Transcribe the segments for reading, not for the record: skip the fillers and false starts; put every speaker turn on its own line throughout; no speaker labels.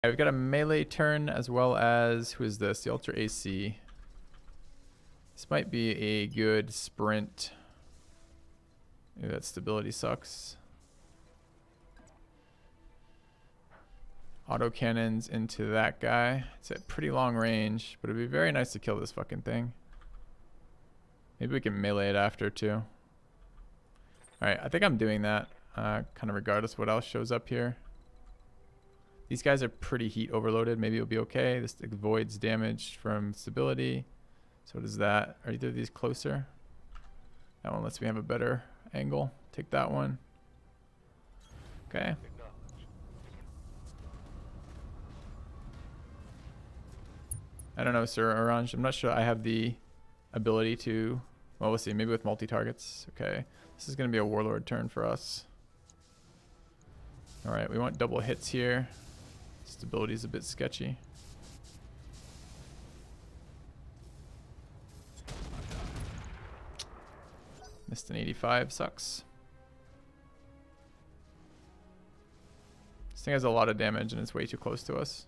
We've got a melee turn as well as, who is this? The Ultra AC. This might be a good sprint. Ooh, that stability sucks. Auto cannons into that guy. It's at pretty long range, but it'd be very nice to kill this fucking thing. Maybe we can melee it after too. Alright, I think I'm doing that. Kind of regardless of what else shows up here. These guys are pretty heat overloaded. Maybe it'll be okay. This avoids damage from stability. So does that. Are either of these closer? That one lets me have a better angle. Take that one. Okay. I don't know, Sir Orange. I'm not sure I have the ability to... Well, we'll see. Maybe with multi-targets. Okay. This is going to be a Warlord turn for us. Alright, we want double hits here. Stability is a bit sketchy. Missed an 85. Sucks. This thing has a lot of damage and it's way too close to us.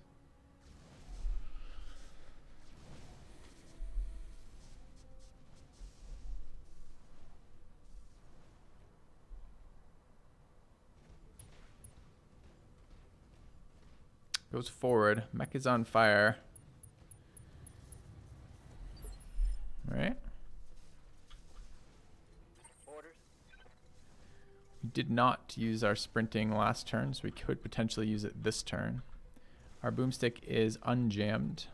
Goes forward. Mech is on fire. Alright. We did not use our sprinting last turn, so we could potentially use it this turn. Our boomstick is unjammed.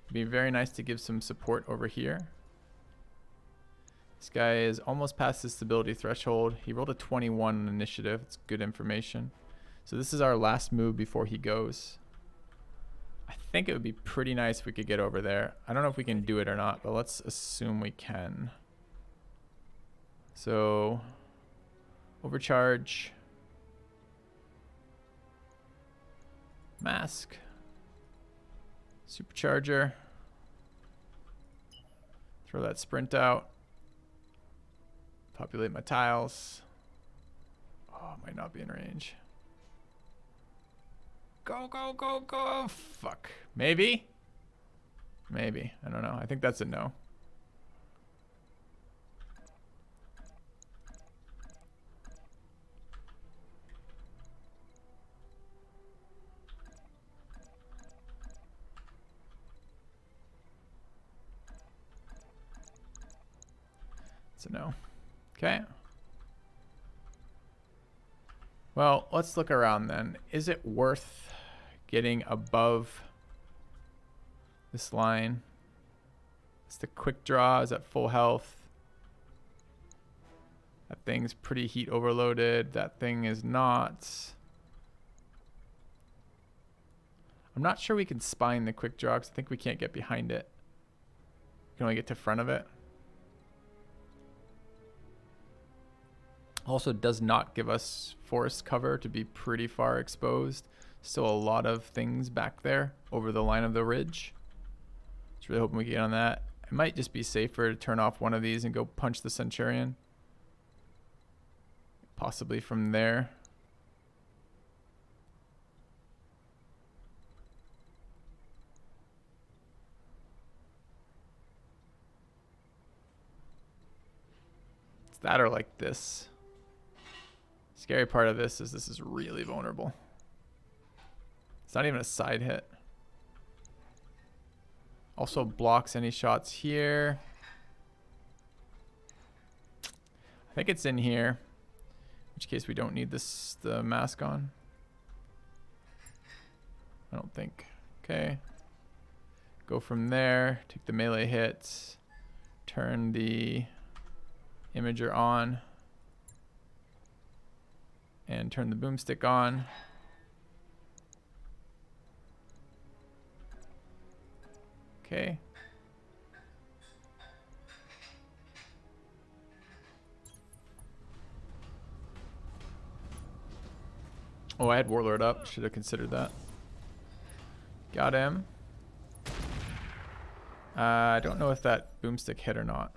It'd be very nice to give some support over here. This guy is almost past his stability threshold. He rolled a 21 on initiative. It's good information. So this is our last move before he goes. I think it would be pretty nice if we could get over there. I don't know if we can do it or not, but let's assume we can. So, overcharge. Mask. Supercharger. Throw that sprint out. Populate my tiles. Oh, might not be in range. Go, go, go, go. Fuck. Maybe? Maybe. I don't know. I think that's a no. It's a no. Okay. Well, let's look around then. Is it worth getting above this line? It's the quick draw is at full health. That thing's pretty heat overloaded. That thing is not. I'm not sure we can spine the quick draw because I think we can't get behind it. We can only get to front of it. Also does not give us forest cover to be pretty far exposed. Still a lot of things back there over the line of the ridge. Just really hoping we can get on that. It might just be safer to turn off one of these and go punch the Centurion. Possibly from there. It's that or like this. Scary part of this is really vulnerable. It's not even a side hit. Also blocks any shots here. I think it's in here. In which case we don't need the mask on. I don't think. Okay. Go from there. Take the melee hits. Turn the imager on. And turn the boomstick on. Okay. Oh, I had Warlord up. Should have considered that. Got him. I don't know if that boomstick hit or not.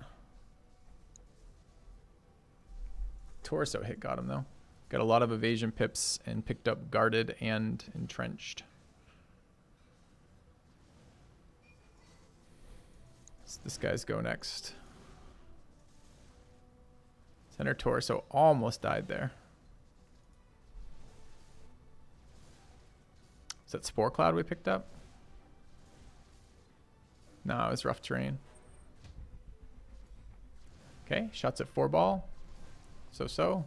torso hit got him though. Got a lot of evasion pips and picked up guarded and entrenched. So this guy's go next. Center torso almost died there. Is that Spore Cloud we picked up? No, it was rough terrain. Okay, shots at 4 ball. So.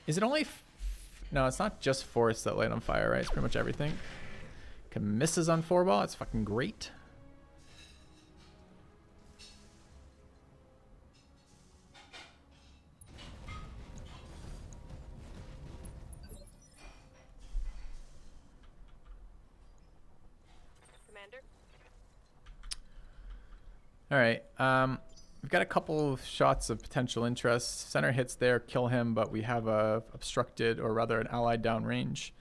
Is it only... no, it's not just forests that light on fire, right? It's pretty much everything. Misses on 4 ball. It's fucking great.
Commander.
All right. We've got a couple of shots of potential interest. Center hits there, kill him, but we have a obstructed, or rather an allied downrange.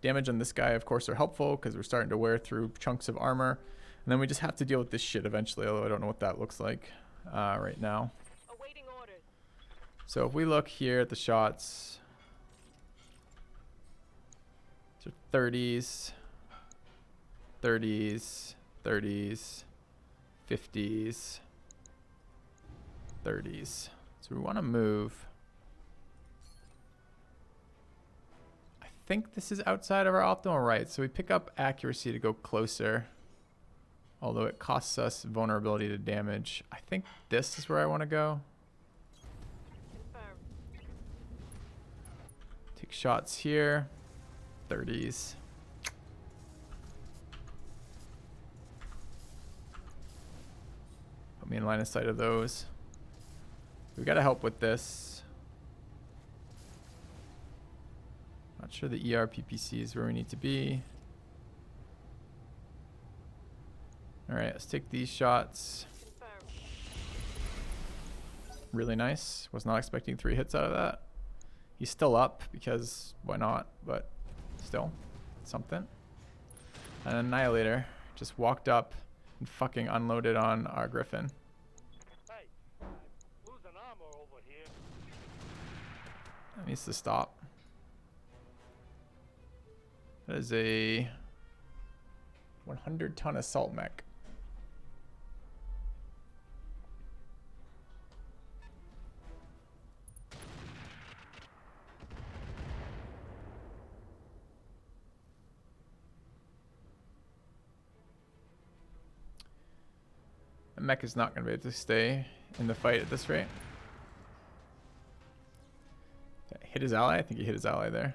Damage on this guy, of course, are helpful because we're starting to wear through chunks of armor. And then we just have to deal with this shit eventually, although I don't know what that looks like right now.
Awaiting orders.
So if we look here at the shots, so 30s, 30s, 30s, 50s, 30s. So we want to move. I think this is outside of our optimal right. So we pick up accuracy to go closer. Although it costs us vulnerability to damage. I think this is where I want to go.
Confirmed.
Take shots here. 30s. Put me in line of sight of those. We got to help with this. Not sure the ERPPC is where we need to be. All right, let's take these shots.
Confirmed.
Really nice. Was not expecting 3 hits out of that. He's still up because why not? But still, something. An Annihilator just walked up and fucking unloaded on our Griffin.
Hey, losing armor over here.
That needs to stop. That is a 100-ton assault mech. The mech is not going to be able to stay in the fight at this rate. Did I hit his ally? I think he hit his ally there.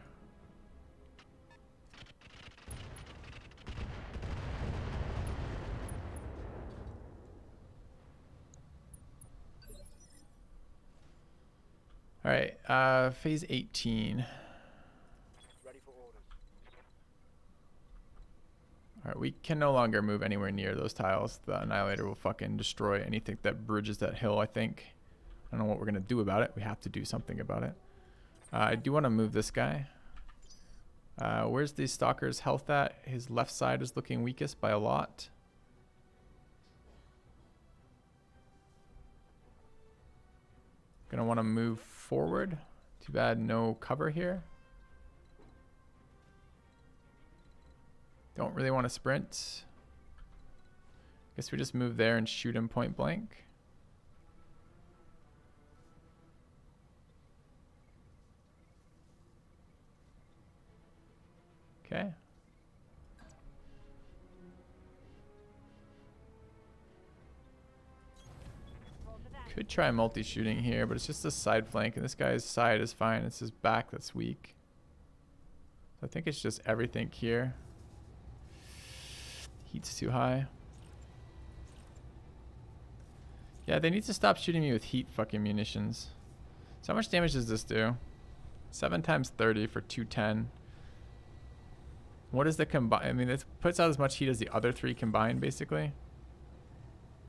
All right, phase 18.
Ready for orders.
All right, we can no longer move anywhere near those tiles. The Annihilator will fucking destroy anything that bridges that hill, I think. I don't know what we're going to do about it. We have to do something about it. I do want to move this guy. Where's the Stalker's health at? His left side is looking weakest by a lot. Gonna want to move forward. Too bad no cover here. Don't really want to sprint. Guess we just move there and shoot him point blank. Okay. Could try multi-shooting here, but it's just a side flank, and this guy's side is fine. It's his back that's weak. So I think it's just everything here. Heat's too high. Yeah, they need to stop shooting me with heat fucking munitions. So how much damage does this do? 7 times 30 for 210. What is the combine? I mean, it puts out as much heat as the other 3 combined, basically.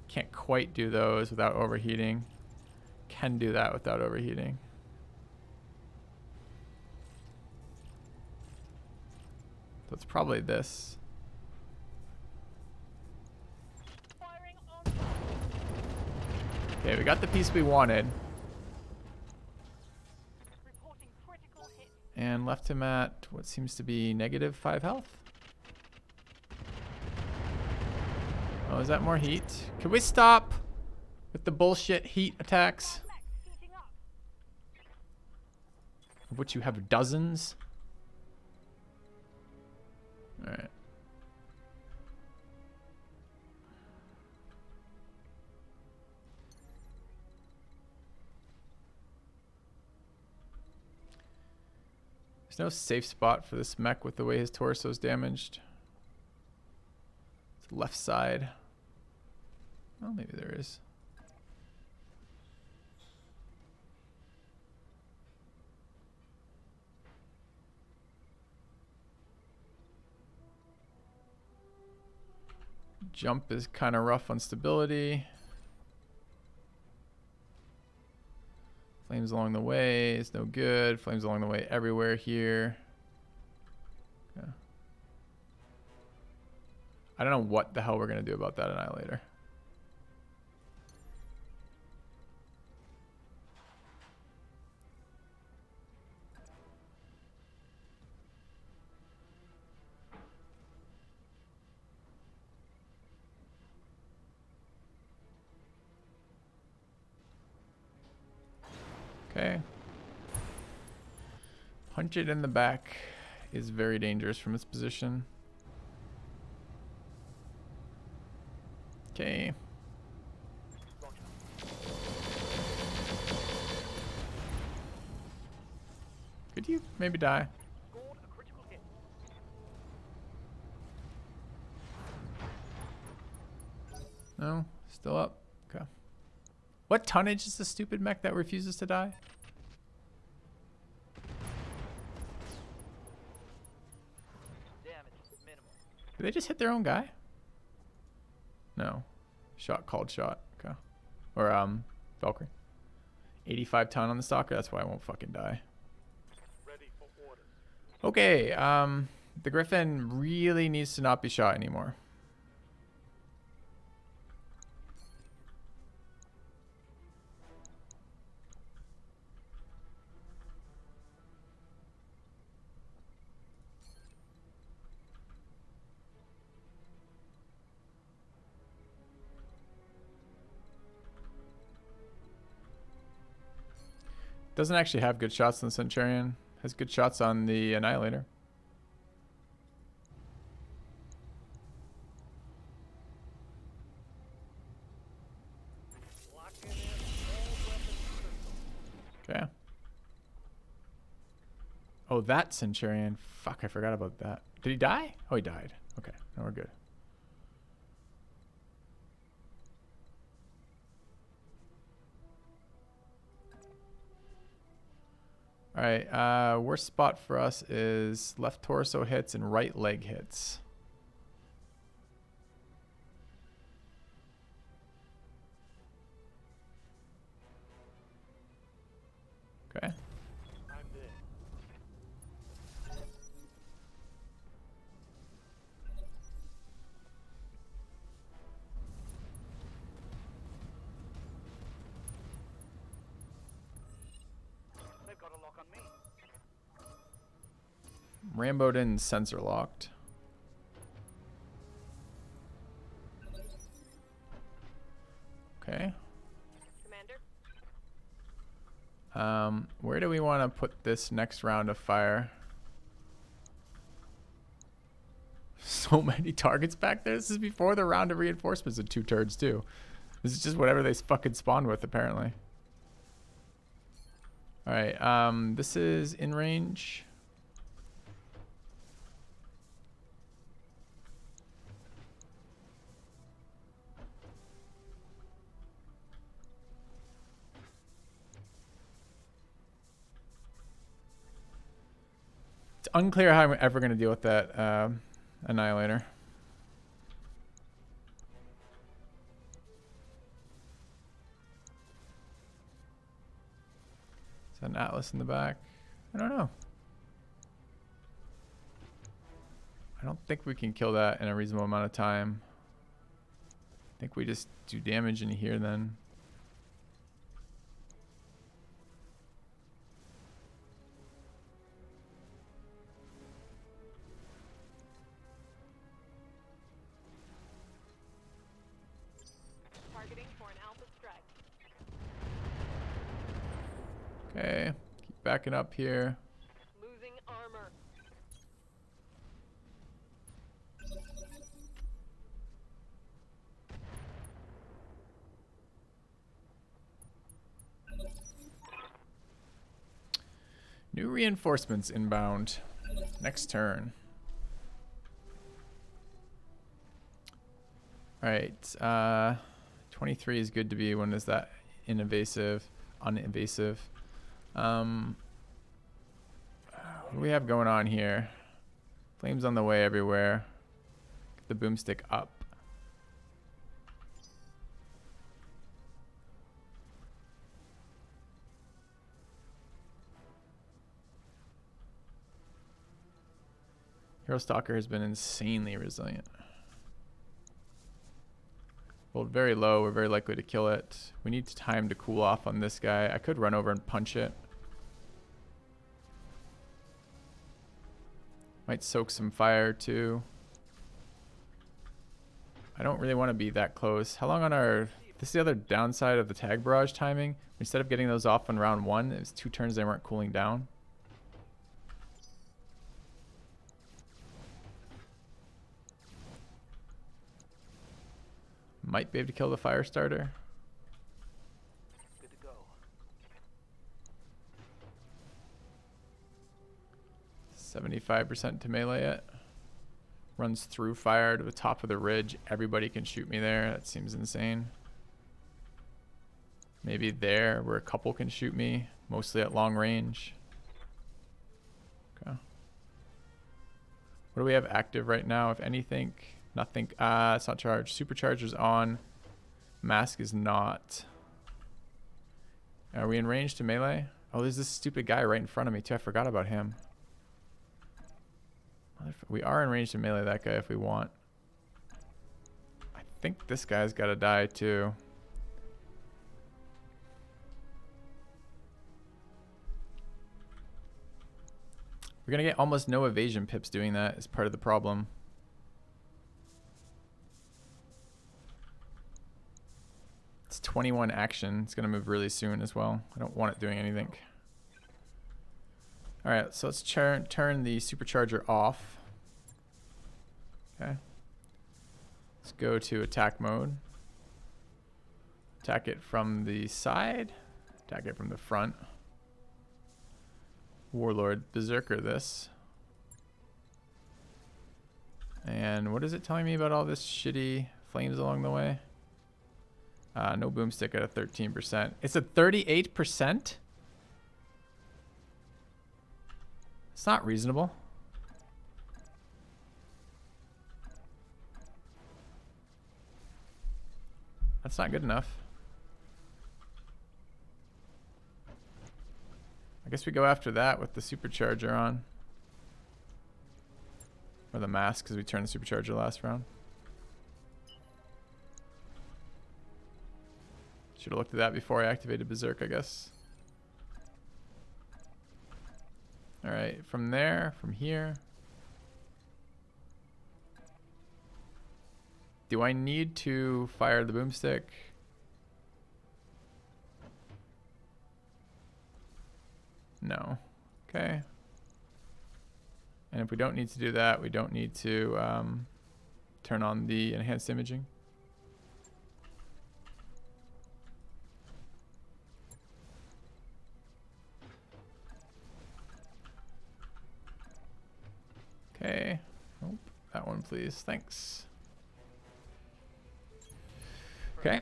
Can't quite do those without overheating. Can do that without overheating. So it's probably this.
Firing on.
Okay, we got the piece we wanted.
Reporting critical hit.
And left him at what seems to be -5 health. Oh, is that more heat? Can we stop with the bullshit heat attacks?
Battletech heating up.
Of which you have dozens. Alright. There's no safe spot for this mech with the way his torso is damaged. It's left side. Well, maybe there is. Jump is kind of rough on stability. Flames along the way is no good. Flames along the way everywhere here. Okay. I don't know what the hell we're going to do about that annihilator. Okay. Punch it in the back is very dangerous from its position. Okay. Could you maybe die?
Scored a critical hit.
No? Still up? Okay. What tonnage is the stupid mech that refuses to die?
Damage minimal.
Did they just hit their own guy? No. Shot called shot. Okay. Or Valkyrie. 85 ton on the stalker, that's why I won't fucking die.
Ready for orders.
Okay, the Griffin really needs to not be shot anymore. Doesn't actually have good shots on the Centurion. Has good shots on the Annihilator.
Locking in all weapons system.
Okay. Oh, that Centurion. Fuck, I forgot about that. Did he die? Oh, he died. Okay, now we're good. All right, worst spot for us is left torso hits and right leg hits. Okay.
I'm there. They've got a lock on me.
Rambo didn't sensor locked. Okay.
Commander.
Where do we want to put this next round of fire? So many targets back there. This is before the round of reinforcements of 2 turds too. This is just whatever they fucking spawned with apparently. All right, this is in range. It's unclear how I'm ever going to deal with that Annihilator. Is that an Atlas in the back? I don't know. I don't think we can kill that in a reasonable amount of time. I think we just do damage in here then.
Targeting for an alpha strike.
Okay, keep backing up here.
Losing armor.
New reinforcements inbound. Next turn. Alright, 23 is good to be. When is that uninvasive? What do we have going on here? Flames on the way everywhere. Get the boomstick up. Hero Stalker has been insanely resilient. Rolled very low. We're very likely to kill it. We need time to cool off on this guy. I could run over and punch it. Might soak some fire too. I don't really want to be that close. How long on our... This is the other downside of the tag barrage timing. Instead of getting those off on round 1, it was 2 turns they weren't cooling down. Might be able to kill the fire starter.
Good to go.
75% to melee it. Runs through fire to the top of the ridge. Everybody can shoot me there. That seems insane. Maybe there where a couple can shoot me. Mostly at long range. Okay. What do we have active right now? If anything, nothing. It's not charged. Supercharger's on. Mask is not. Are we in range to melee? Oh, there's this stupid guy right in front of me too. I forgot about him. We are in range to melee that guy if we want. I think this guy's got to die too. We're going to get almost no evasion pips doing that as part of the problem. It's 21 action. It's going to move really soon as well. I don't want it doing anything. Alright, so let's turn the supercharger off. Okay. Let's go to attack mode. Attack it from the side. Attack it from the front. Warlord Berserker this. And what is it telling me about all this shitty flames along the way? No boomstick at a 13%. It's a 38%? It's not reasonable. That's not good enough. I guess we go after that with the supercharger on. Or the mask, because we turned the supercharger last round. Should have looked at that before I activated Berserk, I guess. Alright, from there, from here. Do I need to fire the boomstick? No. Okay. And if we don't need to do that, we don't need to turn on the enhanced imaging. Okay. Oh, that one, please. Thanks. Okay.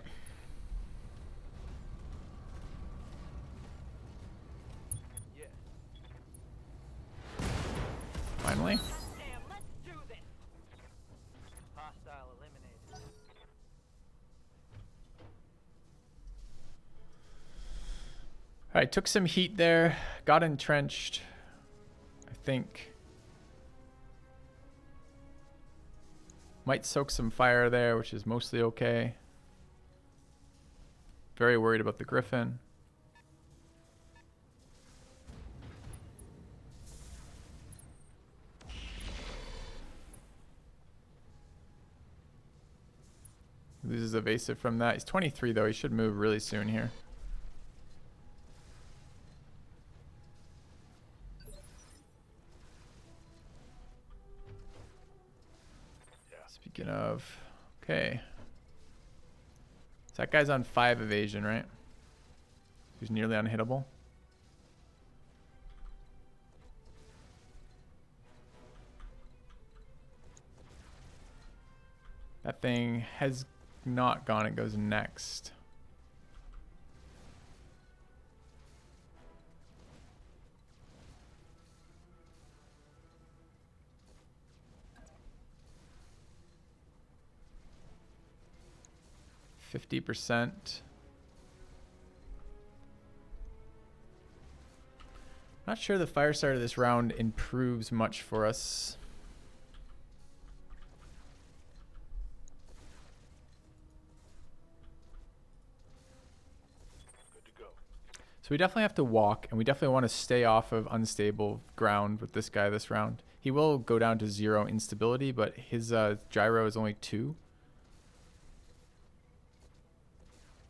Yeah.
Finally.
Damn, let's do this.
Hostile eliminated.
Alright, took some heat there. Got entrenched. I think. Might soak some fire there, which is mostly okay. Very worried about the Griffin. Loses evasive from that. He's 23 though. He should move really soon here. Speaking of, okay. So that guy's on 5 evasion, right? He's nearly unhittable. That thing has not gone. It goes next. %. Not sure the fire start of this round improves much for us.
Good to go.
So we definitely have to walk, and we definitely want to stay off of unstable ground with this guy this round. He will go down to 0 instability, but his gyro is only 2.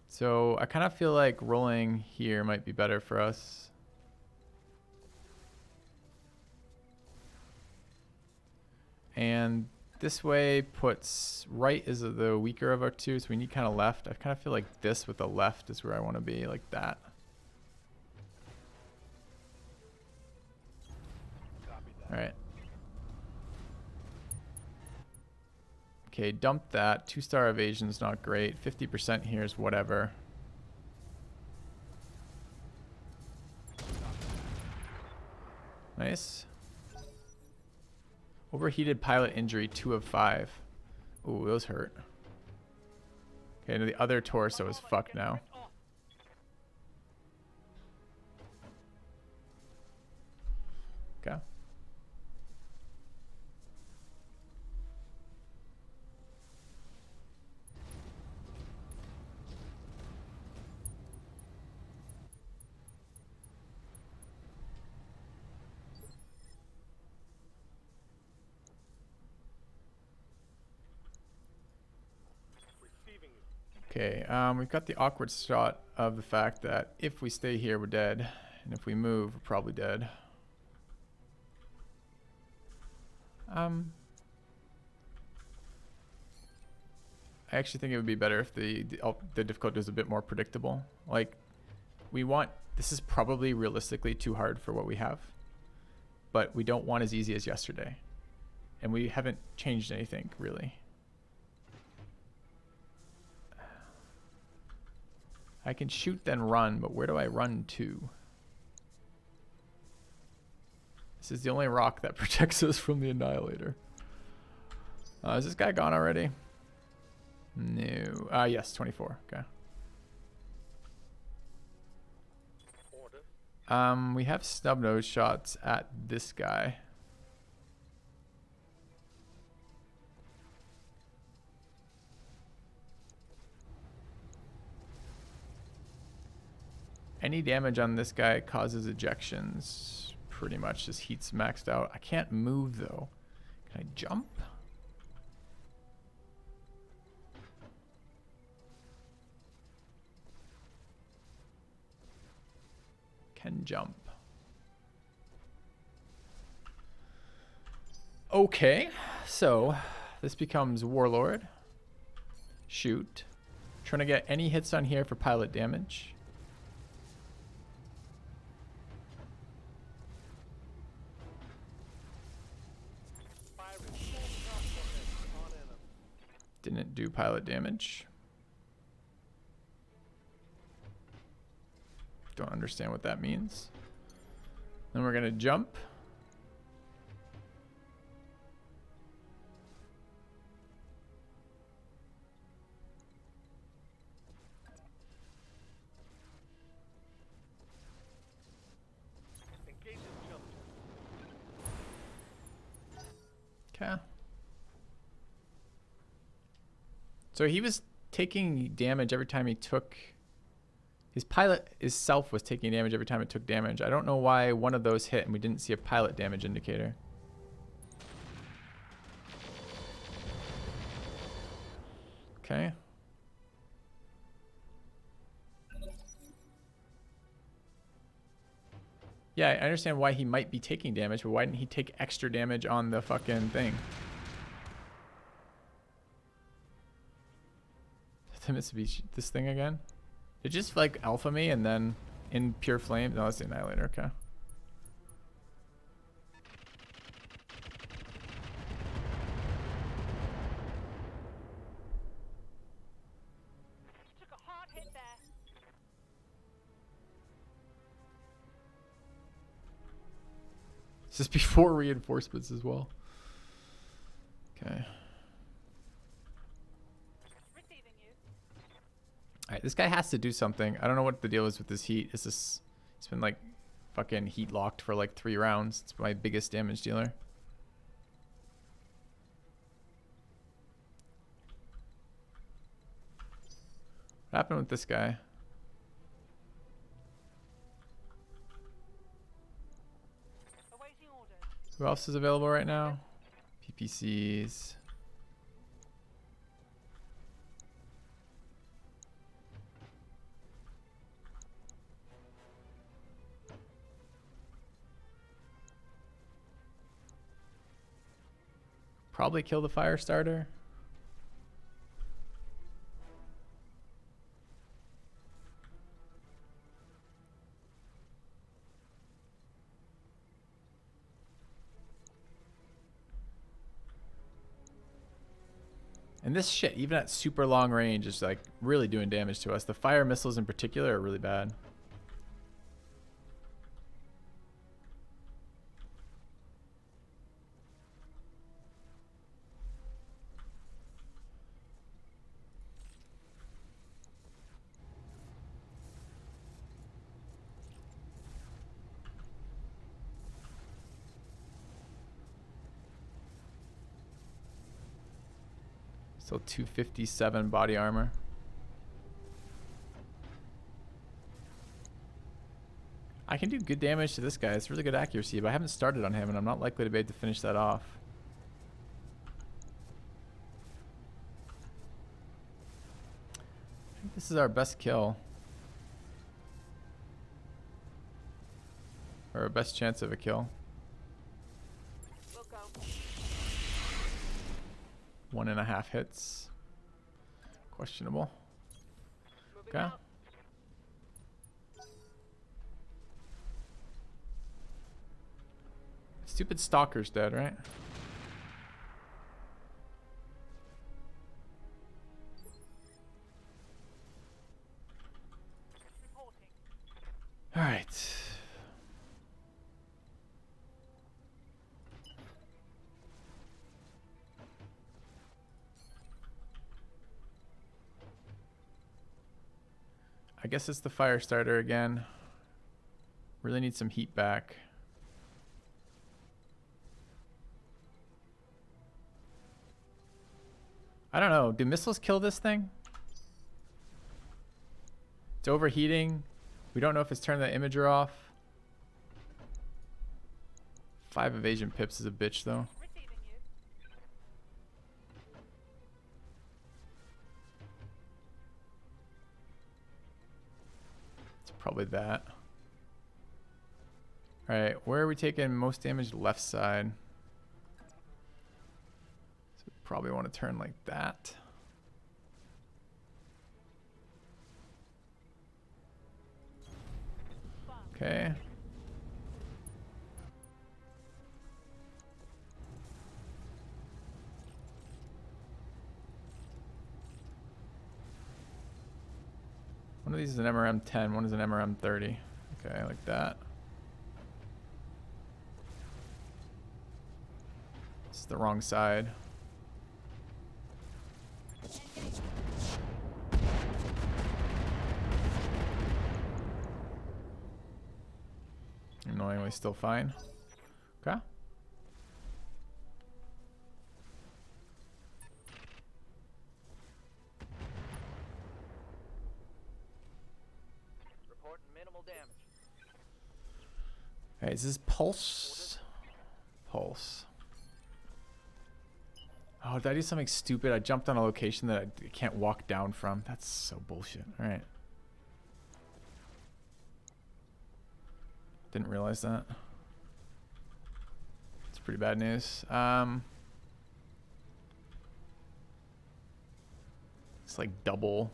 So I kind of feel like rolling here might be better for us. And this way puts right is the weaker of our two, so we need kind of left. I kind of feel like this with the left is where I want to be, like that.
Copy that.
All right. Okay, dump that. 2-star evasion's not great. 50% here is whatever. Nice. Overheated pilot injury, 2 of 5. Ooh, those hurt. Okay, and the other torso is fucked now. Okay.
Receiving you.
Okay, we've got the awkward shot of the fact that if we stay here, we're dead. And if we move, we're probably dead. I actually think it would be better if the difficulty was a bit more predictable. Like, this is probably realistically too hard for what we have. But we don't want as easy as yesterday. And we haven't changed anything, really. I can shoot then run, but where do I run to? This is the only rock that protects us from the Annihilator. Is this guy gone already? No. Yes, 24. Okay.
Order.
We have snub nose shots at this guy. Any damage on this guy causes ejections. Pretty much just heat's maxed out. I can't move though. Can I jump? Can jump. Okay, so this becomes Warlord. Shoot. Trying to get any hits on here for pilot damage. Didn't do pilot damage. Don't understand what that means. Then we're gonna jump.
Engage and jump.
Okay. So he was taking damage every time he took... His pilot itself was taking damage every time it took damage. I don't know why one of those hit and we didn't see a pilot damage indicator. Okay. Yeah, I understand why he might be taking damage, but why didn't he take extra damage on the fucking thing? The Mitsubishi, this thing again? It just like alpha me and then in pure flame. No, that's the Annihilator. Okay.
Took a hard hit there.
This is before reinforcements as well. Okay.
Receiving you.
Alright, this guy has to do something. I don't know what the deal is with this heat. It's just, it's been like fucking heat locked for like 3 rounds. It's my biggest damage dealer. What happened with this guy?
Awaiting orders.
Who else is available right now? PPCs. Probably kill the fire starter. And this shit, even at super long range, is like really doing damage to us. The fire missiles in particular are really bad. Still 257 body armor. I can do good damage to this guy. It's really good accuracy, but I haven't started on him, and I'm not likely to be able to finish that off. I think this is our best kill. Or our best chance of a kill.
We'll go.
1.5 hits. Questionable.
Moving
Okay.
out.
Stupid stalker's dead, right?
Reporting.
All right. I guess it's the fire starter again. Really need some heat back. I don't know. Do missiles kill this thing? It's overheating. We don't know if it's turned the imager off. 5 evasion pips is a bitch though.
Receiving you.
It's probably that. Alright, where are we taking most damage? Left side. So we probably want to turn like that. Okay. One of these is an MRM 10, one is an MRM 30. Okay, like that. It's the wrong side. Annoyingly still fine. Okay. Alright, is this pulse? Pulse. Oh, did I do something stupid? I jumped on a location that I can't walk down from. That's so bullshit. Alright. Didn't realize that. It's pretty bad news. It's like double.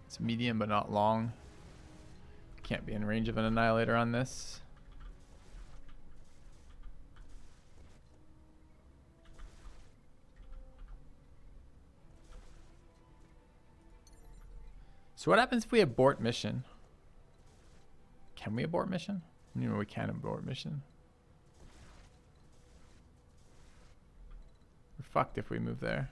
It's medium but not long. Can't be in range of an annihilator on this. So what happens if we abort mission? Can we abort mission? I don't know we can abort mission. We're fucked if we move there.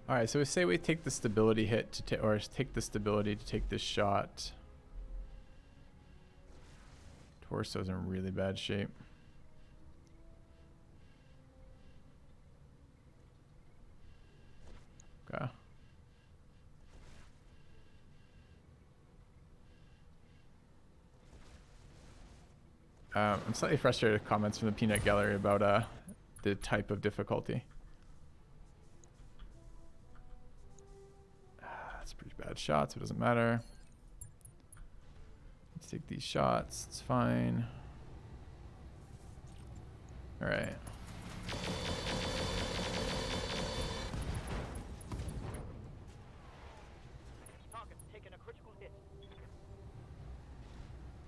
All right, so we say we take the stability hit to or take the stability to take this shot. Torso's in really bad shape. Okay. I'm slightly frustrated with comments from the Peanut Gallery about the type of difficulty. That's pretty bad shots, it doesn't matter. Let's take these shots, it's fine. Alright.
Target's taken a critical hit.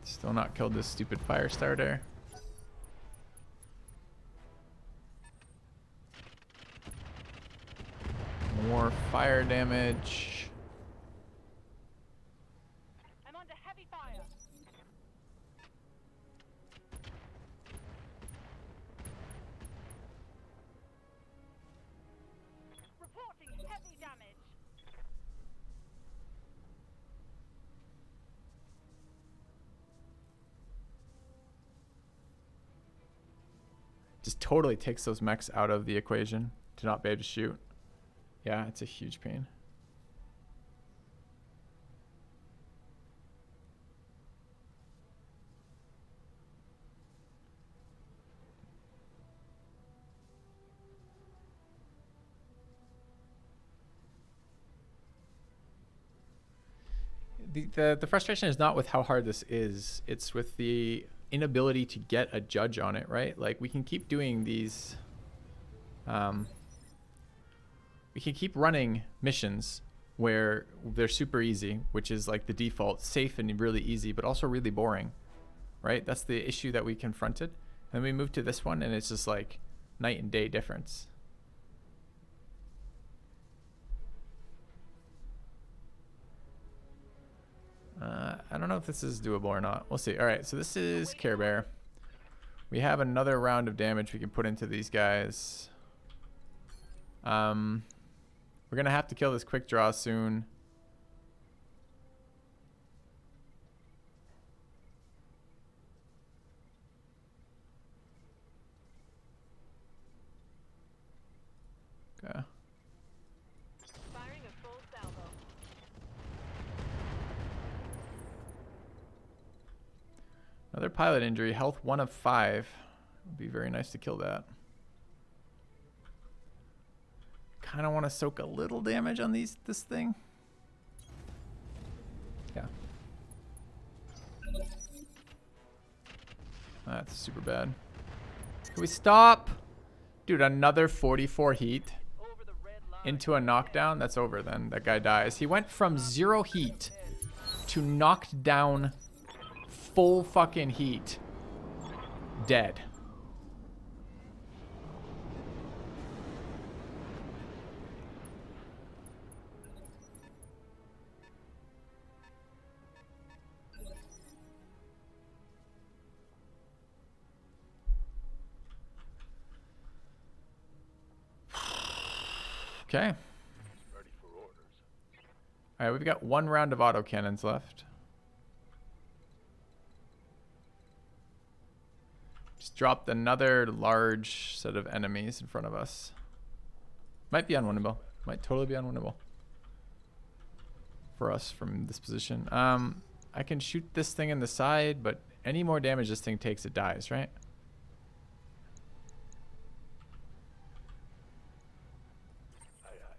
Still not killed this stupid fire starter. More fire damage.
I'm under heavy fire. Reporting heavy damage.
Just totally takes those mechs out of the equation to not be able to shoot. Yeah, it's a huge pain. The frustration is not with how hard this is, it's with the inability to get a judge on it, right? Like we can keep doing these we can keep running missions where they're super easy, which is like the default, safe and really easy, but also really boring, right? That's the issue that we confronted. And we move to this one and it's just like night and day difference. I don't know if this is doable or not. We'll see. All right, so this is Care Bear. We have another round of damage we can put into these guys. We're gonna have to kill this quick draw soon. Okay.
Firing a full salvo.
Another pilot injury, health 1 of 5. Would be very nice to kill that. Kind of want to soak a little damage on this thing. Yeah. That's super bad. Can we stop? Dude, another 44 heat
Over the red line.
into a knockdown. That's over then. That guy dies. He went from 0 heat to knocked down full fucking heat. Dead. Okay.
Ready for orders.
All right, we've got 1 round of autocannons left. Just dropped another large set of enemies in front of us. Might be unwinnable. Might totally be unwinnable for us from this position. I can shoot this thing in the side, but any more damage this thing takes, it dies, right?
Aye, aye.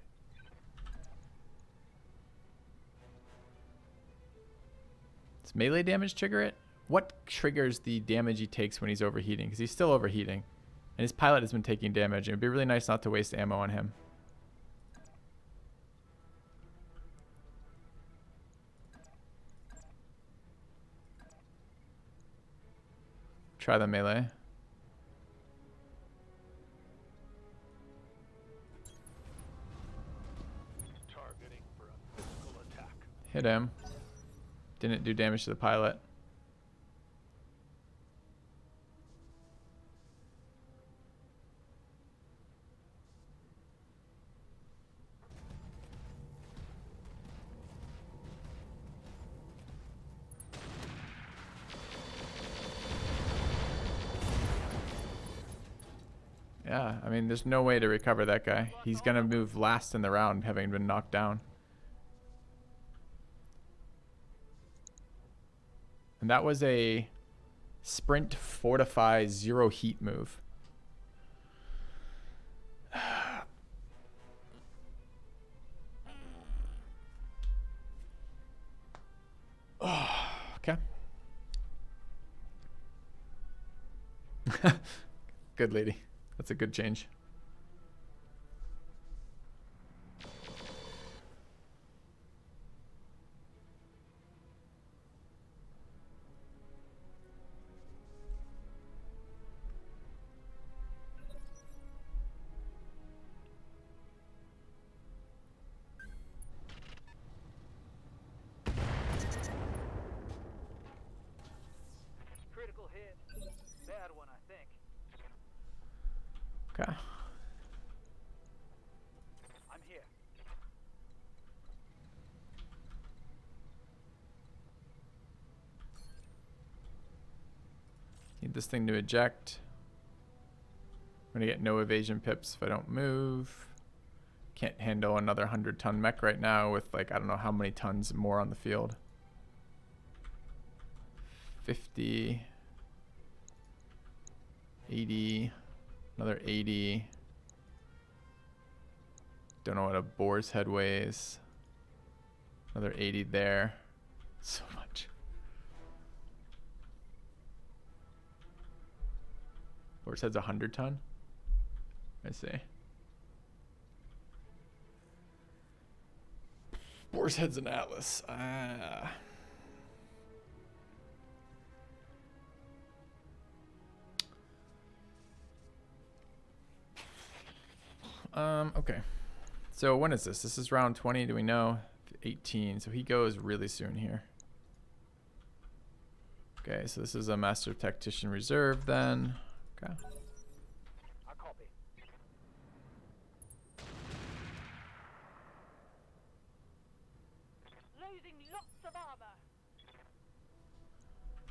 Does melee damage trigger it? What triggers the damage he takes when he's overheating? Because he's still overheating. And his pilot has been taking damage. It would be really nice not to waste ammo on him. Try the melee.
Targeting for a physical attack.
Hit him. Didn't do damage to the pilot. Yeah, I mean, there's no way to recover that guy. He's gonna move last in the round, having been knocked down. And that was a sprint, fortify, 0 heat move. Oh, okay. Good lady. That's a good change.
Critical hit. Bad one, I think.
Okay.
I'm here.
Need this thing to eject. I'm gonna get no evasion pips if I don't move. Can't handle another 100-ton mech right now with, like, I don't know how many tons more on the field. 50. 80. Another 80. Don't know what a boar's head weighs. Another 80 there. So much. Boar's head's 100 ton? I see. Boar's head's an Atlas. Okay. So when is this? This is round 20, do we know? 18, so he goes really soon here. Okay, so this is a Master Tactician Reserve then. Okay.
I copy.
Losing lots of armor.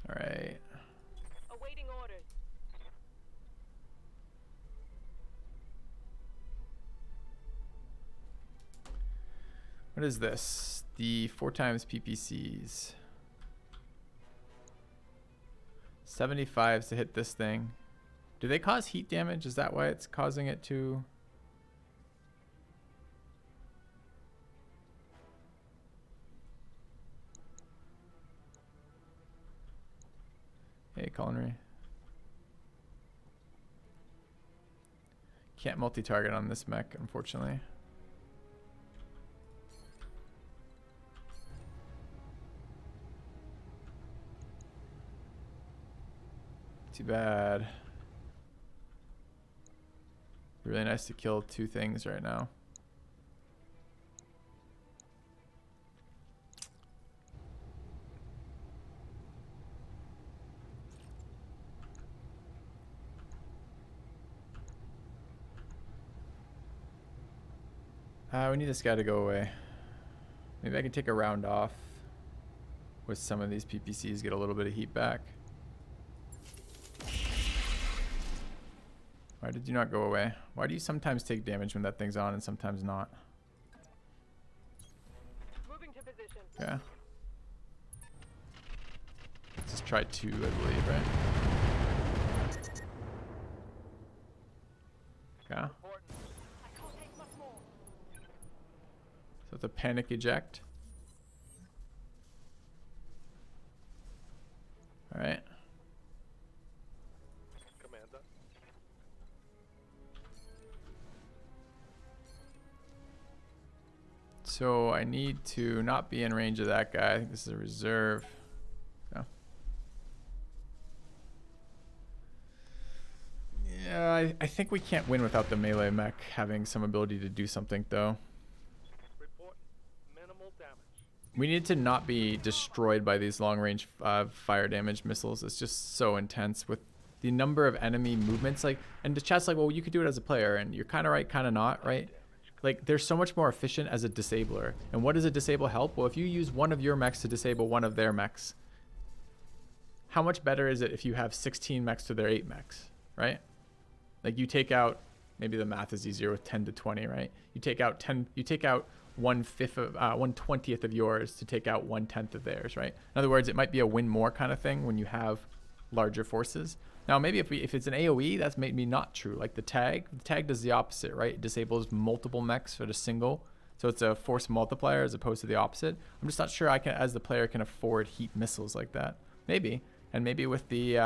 Alright.
Awaiting orders.
What is this? The 4 times PPCs. 75s to hit this thing. Do they cause heat damage? Is that why it's causing it to... Hey, culinary. Can't multi-target on this mech, unfortunately. Too bad. Really nice to kill 2 things right now. We need this guy to go away. Maybe I can take a round off with some of these PPCs, get a little bit of heat back. Why did you not go away? Why do you sometimes take damage when that thing's on and sometimes not?
Moving to position.
Yeah. Let's just try 2, I believe, right? Yeah.
Important.
I can't take much more.
So it's a panic eject. Alright.
Commander.
So I need to not be in range of that guy. I think this is a reserve. Yeah. Yeah, I think we can't win without the melee mech having some ability to do something, though.
Report minimal damage.
We need to not be destroyed by these long-range fire damage missiles. It's just so intense with the number of enemy movements. Like, and the chat's like, well, you could do it as a player, and you're kind of right, kind of not, right? Like, they're so much more efficient as a disabler. And what does a disable help? Well, if you use one of your mechs to disable one of their mechs, how much better is it if you have 16 mechs to their 8 mechs, right? Like, you take out, maybe the math is easier with 10 to 20, right? You take out 1/5 of 1/20th of yours to take out 1/10 of theirs, right? In other words, it might be a win more kind of thing when you have larger forces. Now, maybe if it's an AoE, that's maybe not true. Like the tag does the opposite, right? It disables multiple mechs at a single, so it's a force multiplier as opposed to the opposite. I'm just not sure I can, as the player, can afford heat missiles like that. Maybe, and maybe with the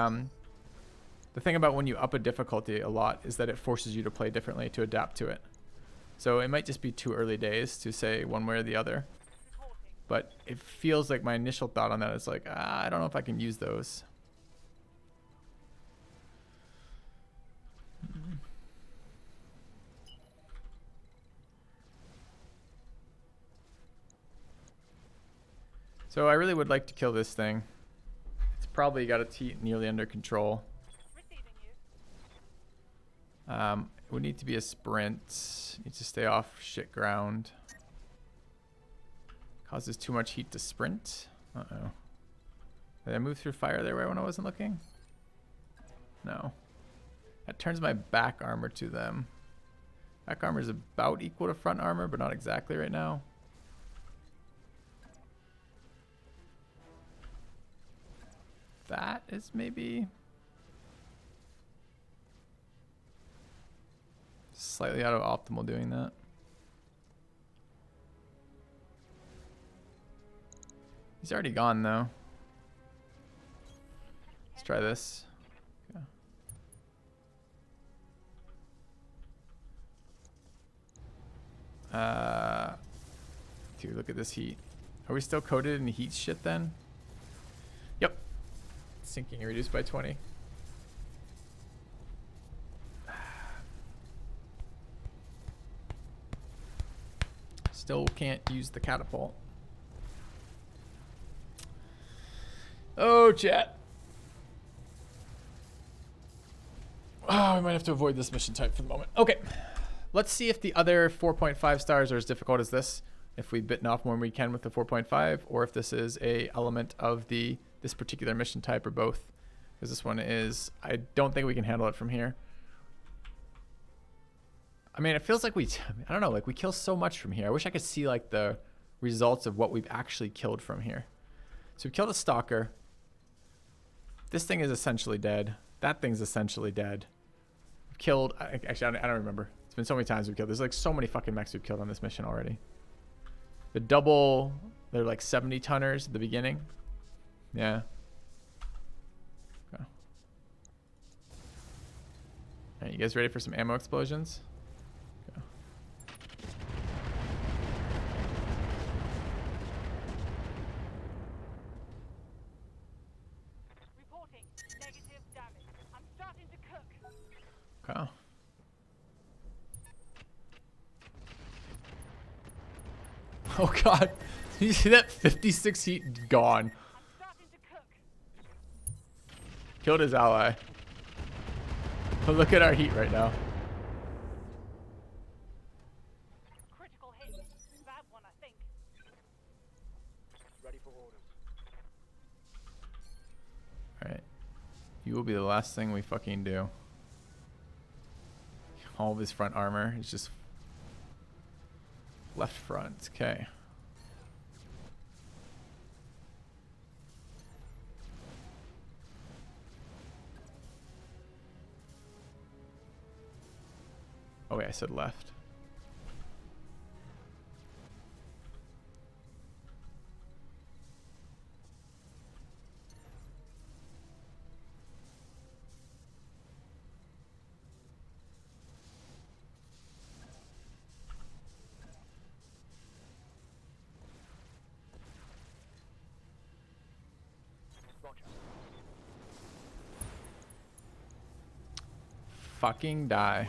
thing about when you up a difficulty a lot is that it forces you to play differently to adapt to it. So it might just be too early days to say one way or the other. But it feels like my initial thought on that is like, I don't know if I can use those. So I really would like to kill this thing. It's probably got its heat nearly under control.
Receiving you.
It would need to be a sprint. Needs to stay off shit ground. Causes too much heat to sprint. Uh-oh. Did I move through fire there when I wasn't looking? No. That turns my back armor to them. Back armor is about equal to front armor, but not exactly right now. That is maybe slightly out of optimal doing that. He's already gone though. Let's try this. Okay. Dude, look at this heat. Are we still coated in heat shit then? Yep. Sinking reduced by 20. Still can't use the catapult. Oh, chat. Oh, we might have to avoid this mission type for the moment. Okay. Let's see if the other 4.5 stars are as difficult as this. If we've bitten off more than we can with the 4.5, or if this is a element of this particular mission type, or both. Because this one is, I don't think we can handle it from here. I mean, it feels like I don't know, like we kill so much from here. I wish I could see like the results of what we've actually killed from here. So we killed a stalker. This thing is essentially dead. That thing's essentially dead. We've killed, actually, I don't remember. It's been so many times we've killed. There's like so many fucking mechs we've killed on this mission already. The double, they're like 70 tonners at the beginning. Yeah. Okay. Alright, you guys ready for some ammo explosions? Okay.
Reporting negative damage. starting to cook.
Okay. Oh god. You see that 56 heat gone.
I'm starting to cook.
Killed his ally. But look at our heat right now.
Critical hit. Bad one, I think.
Ready for orders.
Alright. You will be the last thing we fucking do. All of his front armor is just left front. Okay. Oh wait, I said left.
Roger.
Fucking die.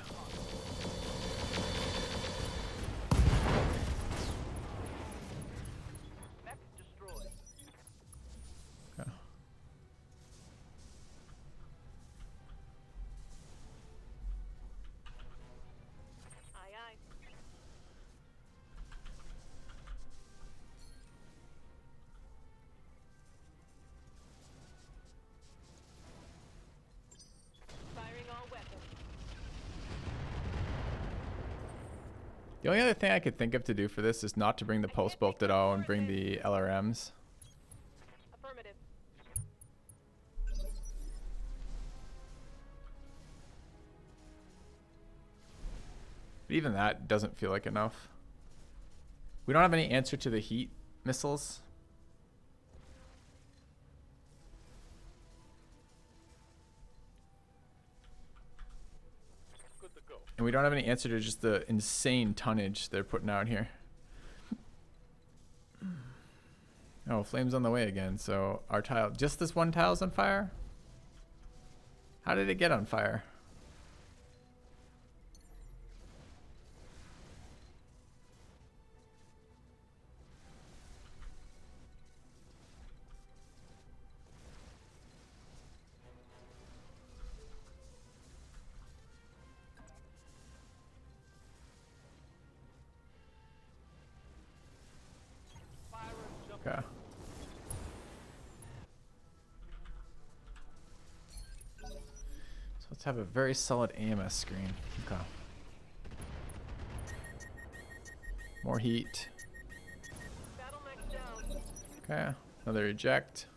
Mech destroyed.
Okay.
Aye, aye. Firing all weapons.
The only other thing I could think of to do for this is not to bring the pulse bolt at all and bring the LRMs.
Affirmative.
But even that doesn't feel like enough. We don't have any answer to the heat missiles.
Good to go.
And we don't have any answer to just the insane tonnage they're putting out here. Oh, flames on the way again. So our tile, just this one tile's on fire? How did it get on fire?
Fire and jump.
Okay. So let's have a very solid AMS screen. Okay. More heat.
Battle mech down.
Okay. Another eject.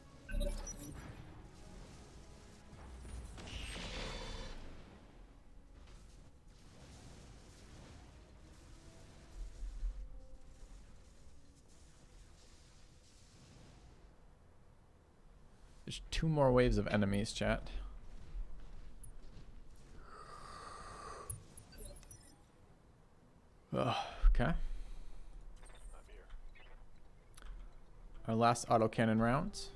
There's 2 more waves of enemies, chat. Ugh, okay.
I'm here.
Our last autocannon rounds.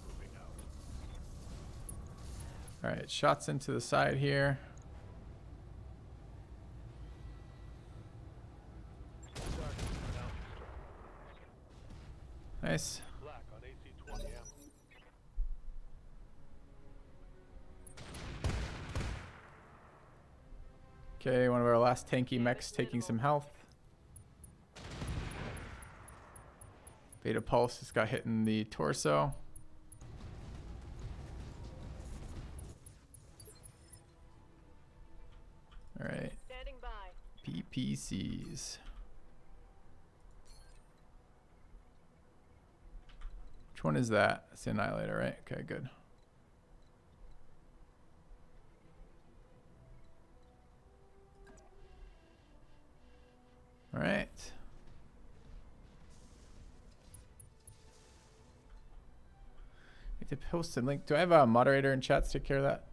Moving out.
All right, shots into the side here.
Sergeant, now
Nice.
black on AC-20 ammo.
Okay, one of our last tanky mechs taking some health. Beta Pulse just got hit in the torso. All right,
Standing by.
PPCs. Which one is that? It's the Annihilator, right? Okay, good. All right. to post a link. Do I have a moderator in chat to take care of that?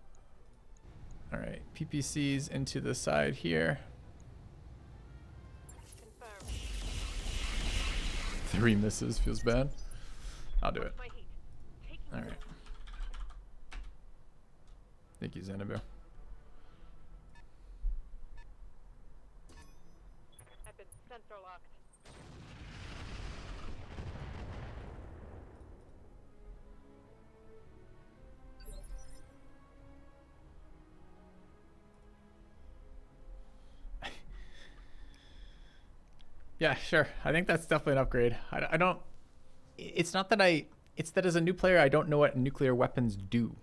All right, PPCs into the side here.
Confirmed.
3 misses feels bad. I'll do it.
My heat. Taking
All right. Thank you, Xanadu.
I've been sensor locked.
Yeah, sure. I think that's definitely an upgrade. I don't. It's not that I. It's that as a new player, I don't know what nuclear weapons do.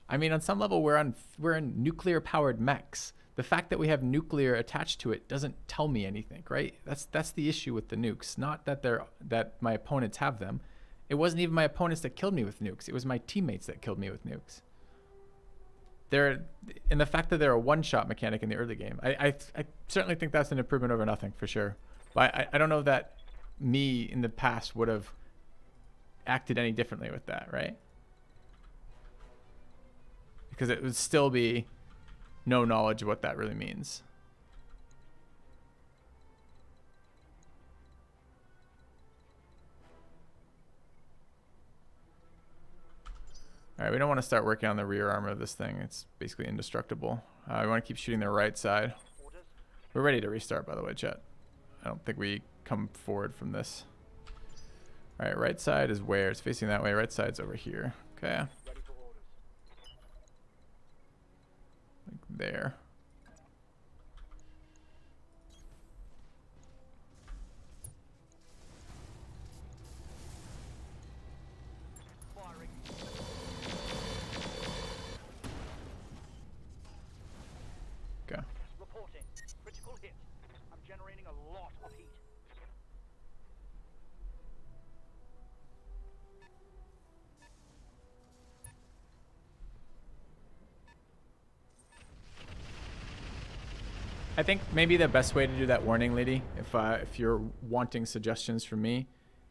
I mean, on some level, we're in nuclear powered mechs. The fact that we have nuclear attached to it doesn't tell me anything, right? That's the issue with the nukes. Not that my opponents have them. It wasn't even my opponents that killed me with nukes. It was my teammates that killed me with nukes. And the fact that they're a one-shot mechanic in the early game, I certainly think that's an improvement over nothing for sure. But I don't know that me in the past would have acted any differently with that, right? Because it would still be no knowledge of what that really means. All right, we don't want to start working on the rear armor of this thing. It's basically indestructible. We want to keep shooting the right side.
Orders.
We're ready to restart, by the way, chat. I don't think we come forward from this. All right, right side is where? It's facing that way. Right side's over here. Okay.
Ready for orders.
Like there.
Firing.
Okay.
Reporting. Critical hit. I'm generating a lot of heat.
I think maybe the best way to do that warning, lady, if you're wanting suggestions from me,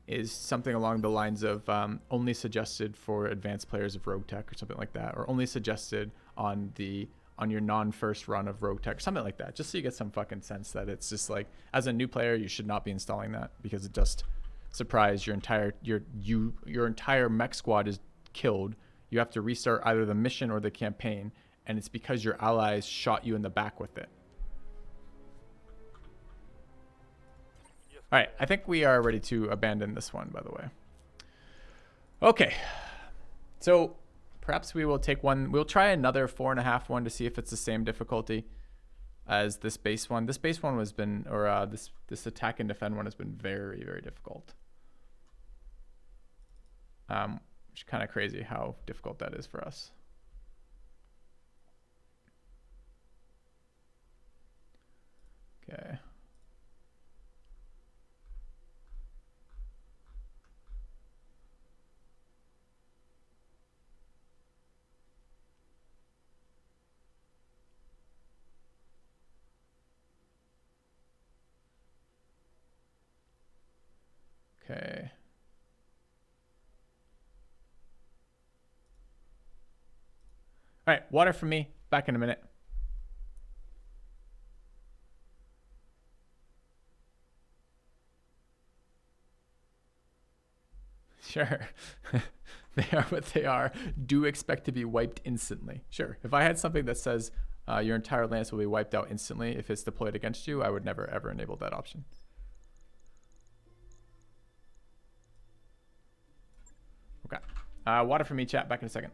is something along the lines of only suggested for advanced players of Roguetech or something like that, or only suggested on your non-first run of Roguetech, something like that, just so you get some fucking sense that it's just like, as a new player, you should not be installing that because it just surprise your entire mech squad is killed. You have to restart either the mission or the campaign, and it's because your allies shot you in the back with it. All right, I think we are ready to abandon this one, by the way. Okay, so perhaps we will take one. We'll try another 4.5 one to see if it's the same difficulty as this base one. This base one has been, or this attack and defend one has been very, very difficult. Which is kind of crazy how difficult that is for us. Okay. Okay. All right, water for me. Back in a minute. Sure. They are what they are. Do expect to be wiped instantly. Sure. If I had something that says your entire lance will be wiped out instantly if it's deployed against you, I would never ever enable that option. Okay. Water for me, chat. Back in a second.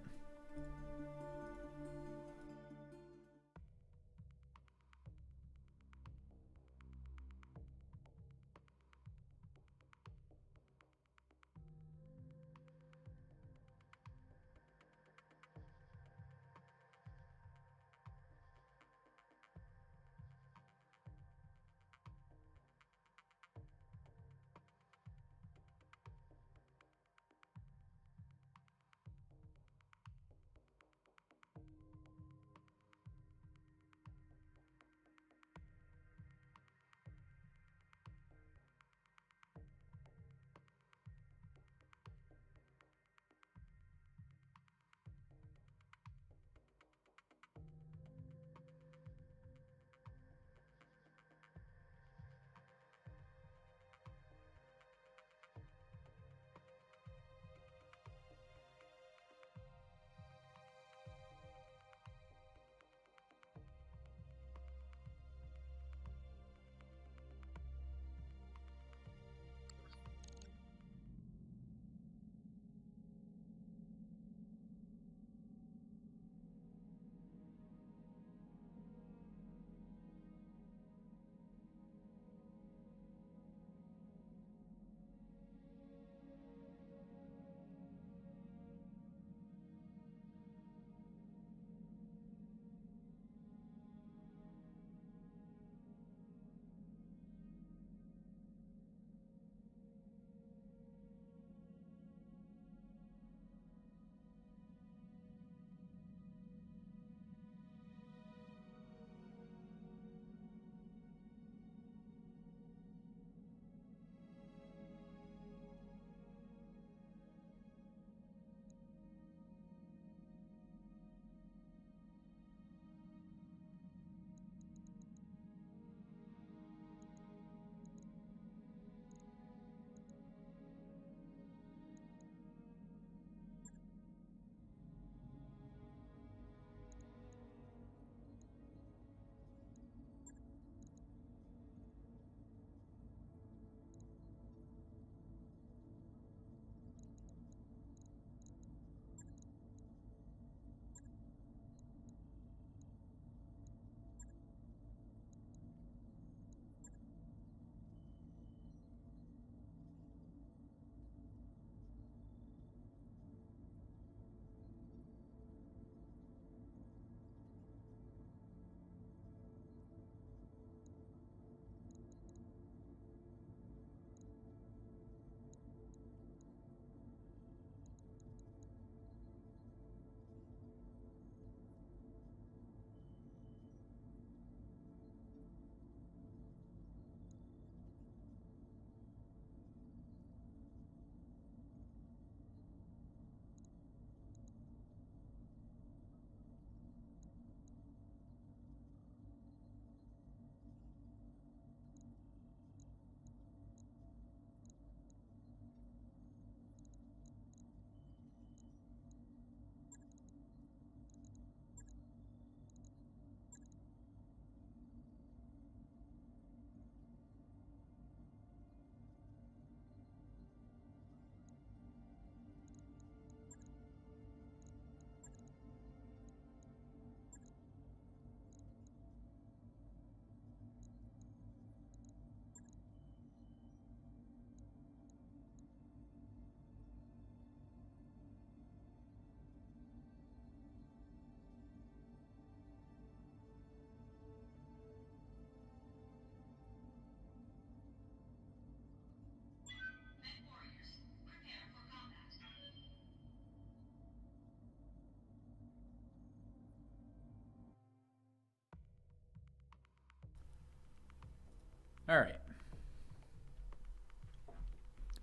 All right.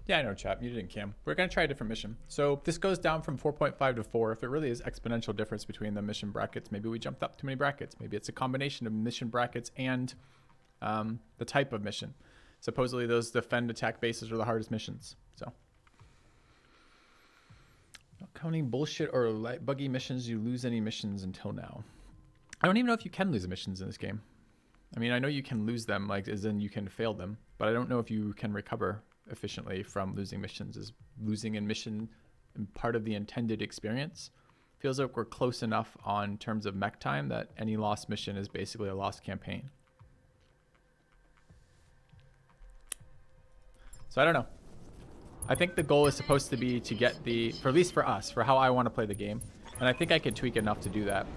Yeah, I know, chap. You didn't cam. We're going to try a different mission. So this goes down from 4.5 to 4. If it really is exponential difference between the mission brackets, maybe we jumped up too many brackets. Maybe it's a combination of mission brackets and the type of mission. Supposedly those defend attack bases are the hardest missions. So not counting bullshit or buggy missions, you lose any missions until now. I don't even know if you can lose missions in this game. I mean, I know you can lose them, like as in you can fail them, but I don't know if you can recover efficiently from losing missions. Is losing a mission part of the intended experience? Feels like we're close enough on terms of mech time that any lost mission is basically a lost campaign. So I don't know. I think the goal is supposed to be to get the, for at least for us, for how I want to play the game. And I think I could tweak enough to do that.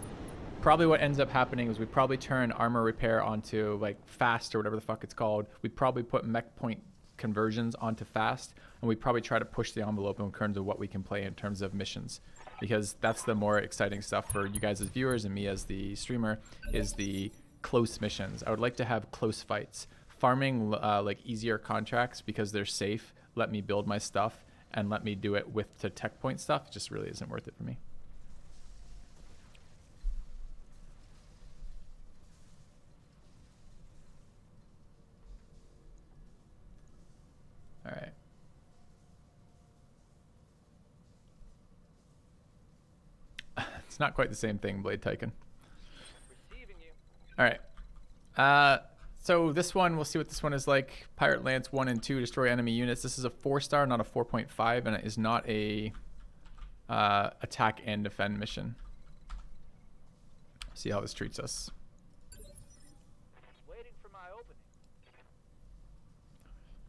Probably what ends up happening is we probably turn armor repair onto like fast or whatever the fuck it's called. We'd probably put mech point conversions onto fast, and we probably try to push the envelope in terms of what we can play in terms of missions, because that's the more exciting stuff for you guys as viewers and me as the streamer, is the close missions. I would like to have close fights. Farming like easier contracts because they're safe, let me build my stuff and let me do it with the tech point stuff, just really isn't worth it for me. All right. It's not quite the same thing, Blade Tycoon.
Receiving you.
All right. So this one, we'll see what this one is like. Pirate Lance 1 and 2, destroy enemy units. This is a 4-star, not a 4.5, and it is not a attack and defend mission. See how this treats us.
Waiting for my opening.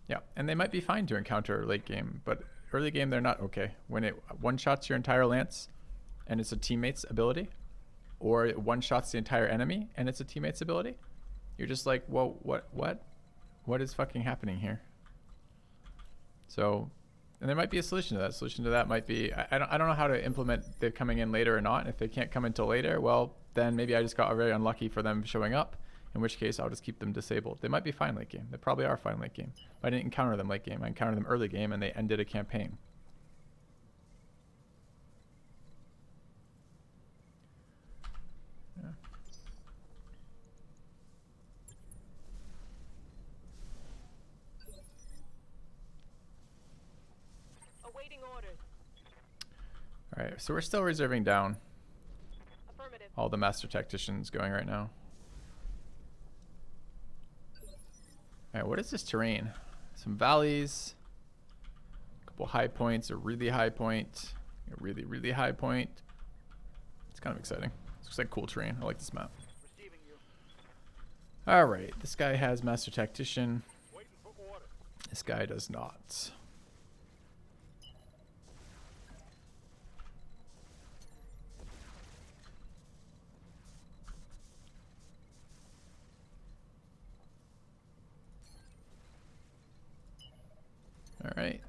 Yeah, and they might be fine to encounter late game, but early game they're not okay. When it one-shots your entire lance and it's a teammate's ability, or it one-shots the entire enemy and it's a teammate's ability, you're just like, whoa, what is fucking happening here? So, and there might be a solution to that. Solution to that might be, I don't know how to implement the coming in later or not. If they can't come until later, well, then maybe I just got very unlucky for them showing up, in which case I'll just keep them disabled. They might be fine late game. They probably are fine late game. But I didn't encounter them late game. I encountered them early game and they ended a campaign. Yeah.
Awaiting orders.
All right, so we're still reserving down
Affirmative.
all the master tacticians going right now. All right, what is this terrain? Some valleys, a couple high points, a really high point, a really, really high point. It's kind of exciting. This looks like cool terrain. I like this map.
Receiving you.
All right, this guy has master tactician.
Waiting for order.
This guy does not. All right.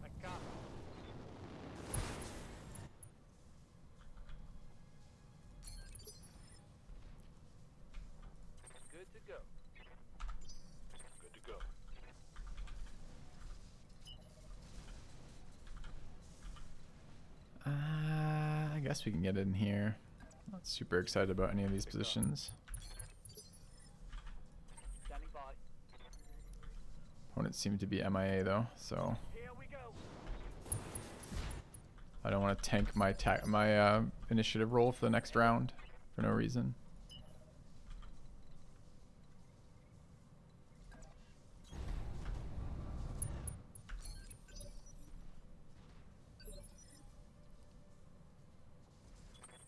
I got it. Good to go. Good to go.
I guess we can get in here. Not super excited about any of these positions.
Standing by.
Opponents seem to be MIA though, so
Here we go.
I don't want to tank my initiative roll for the next round for no reason.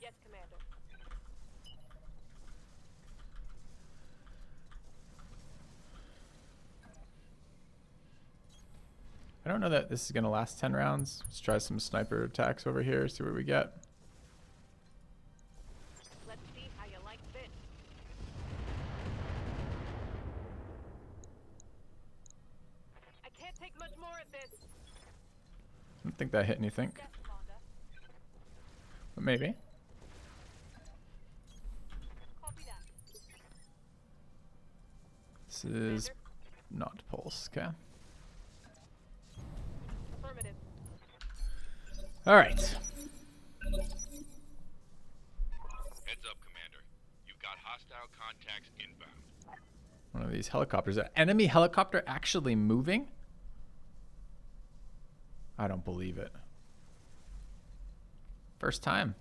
Yes, Commander.
I don't know that this is going to last 10 rounds. Let's try some sniper attacks over here, see what we get.
Let's see how you like this. I can't take much more of this.
I don't think that hit anything,
Yes, Commander.
but maybe.
Copy that.
This is not pulse. Okay.
Affirmative.
All right.
Heads up, Commander. You've got hostile contacts inbound.
One of these helicopters. An enemy helicopter actually moving? I don't believe it. First time.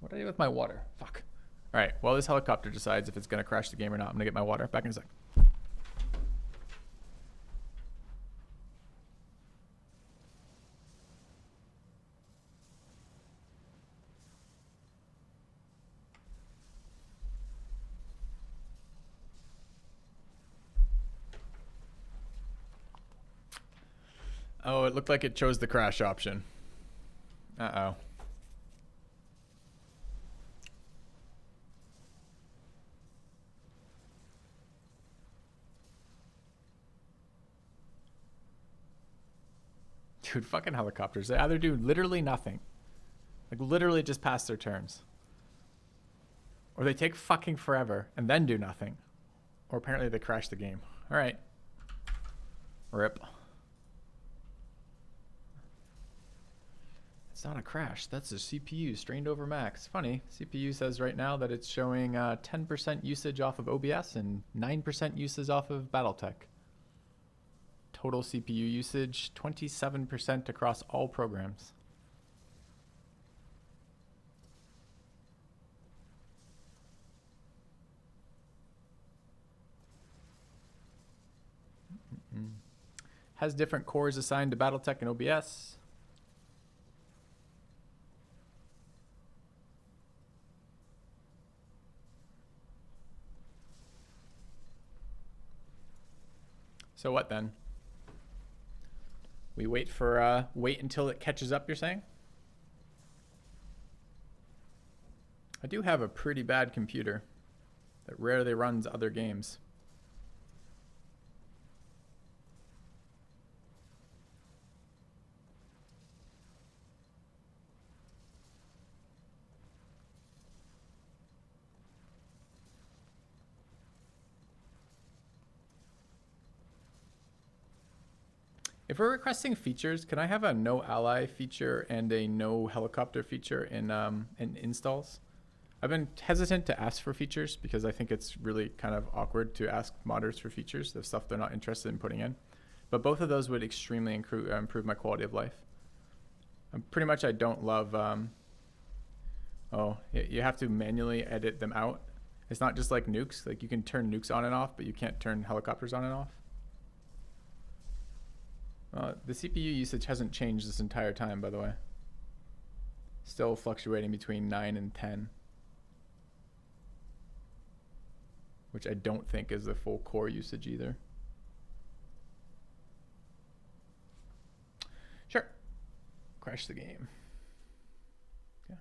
What did I do with my water? Fuck. All right. Well, this helicopter decides if it's going to crash the game or not. I'm going to get my water. Back in a sec. Oh, it looked like it chose the crash option. Uh-oh. Dude, fucking helicopters. They either do literally nothing. Like, literally just pass their turns. Or they take fucking forever and then do nothing. Or apparently they crash the game. Alright. RIP. It's not a crash. That's a CPU strained over max. Funny. CPU says right now that it's showing 10% usage off of OBS and 9% usage off of Battletech. Total CPU usage, 27% across all programs. Has different cores assigned to Battletech and OBS. So what then? We wait for wait until it catches up, you're saying? I do have a pretty bad computer that rarely runs other games. If we're requesting features, can I have a no ally feature and a no helicopter feature in installs? I've been hesitant to ask for features because I think it's really kind of awkward to ask modders for features of stuff they're not interested in putting in. But both of those would extremely improve my quality of life. Pretty much I don't love... you have to manually edit them out. It's not just like nukes. Like you can turn nukes on and off, but you can't turn helicopters on and off. The CPU usage hasn't changed this entire time, by the way. Still fluctuating between 9 and 10. Which I don't think is the full core usage either. Sure. Crash the game. Yeah.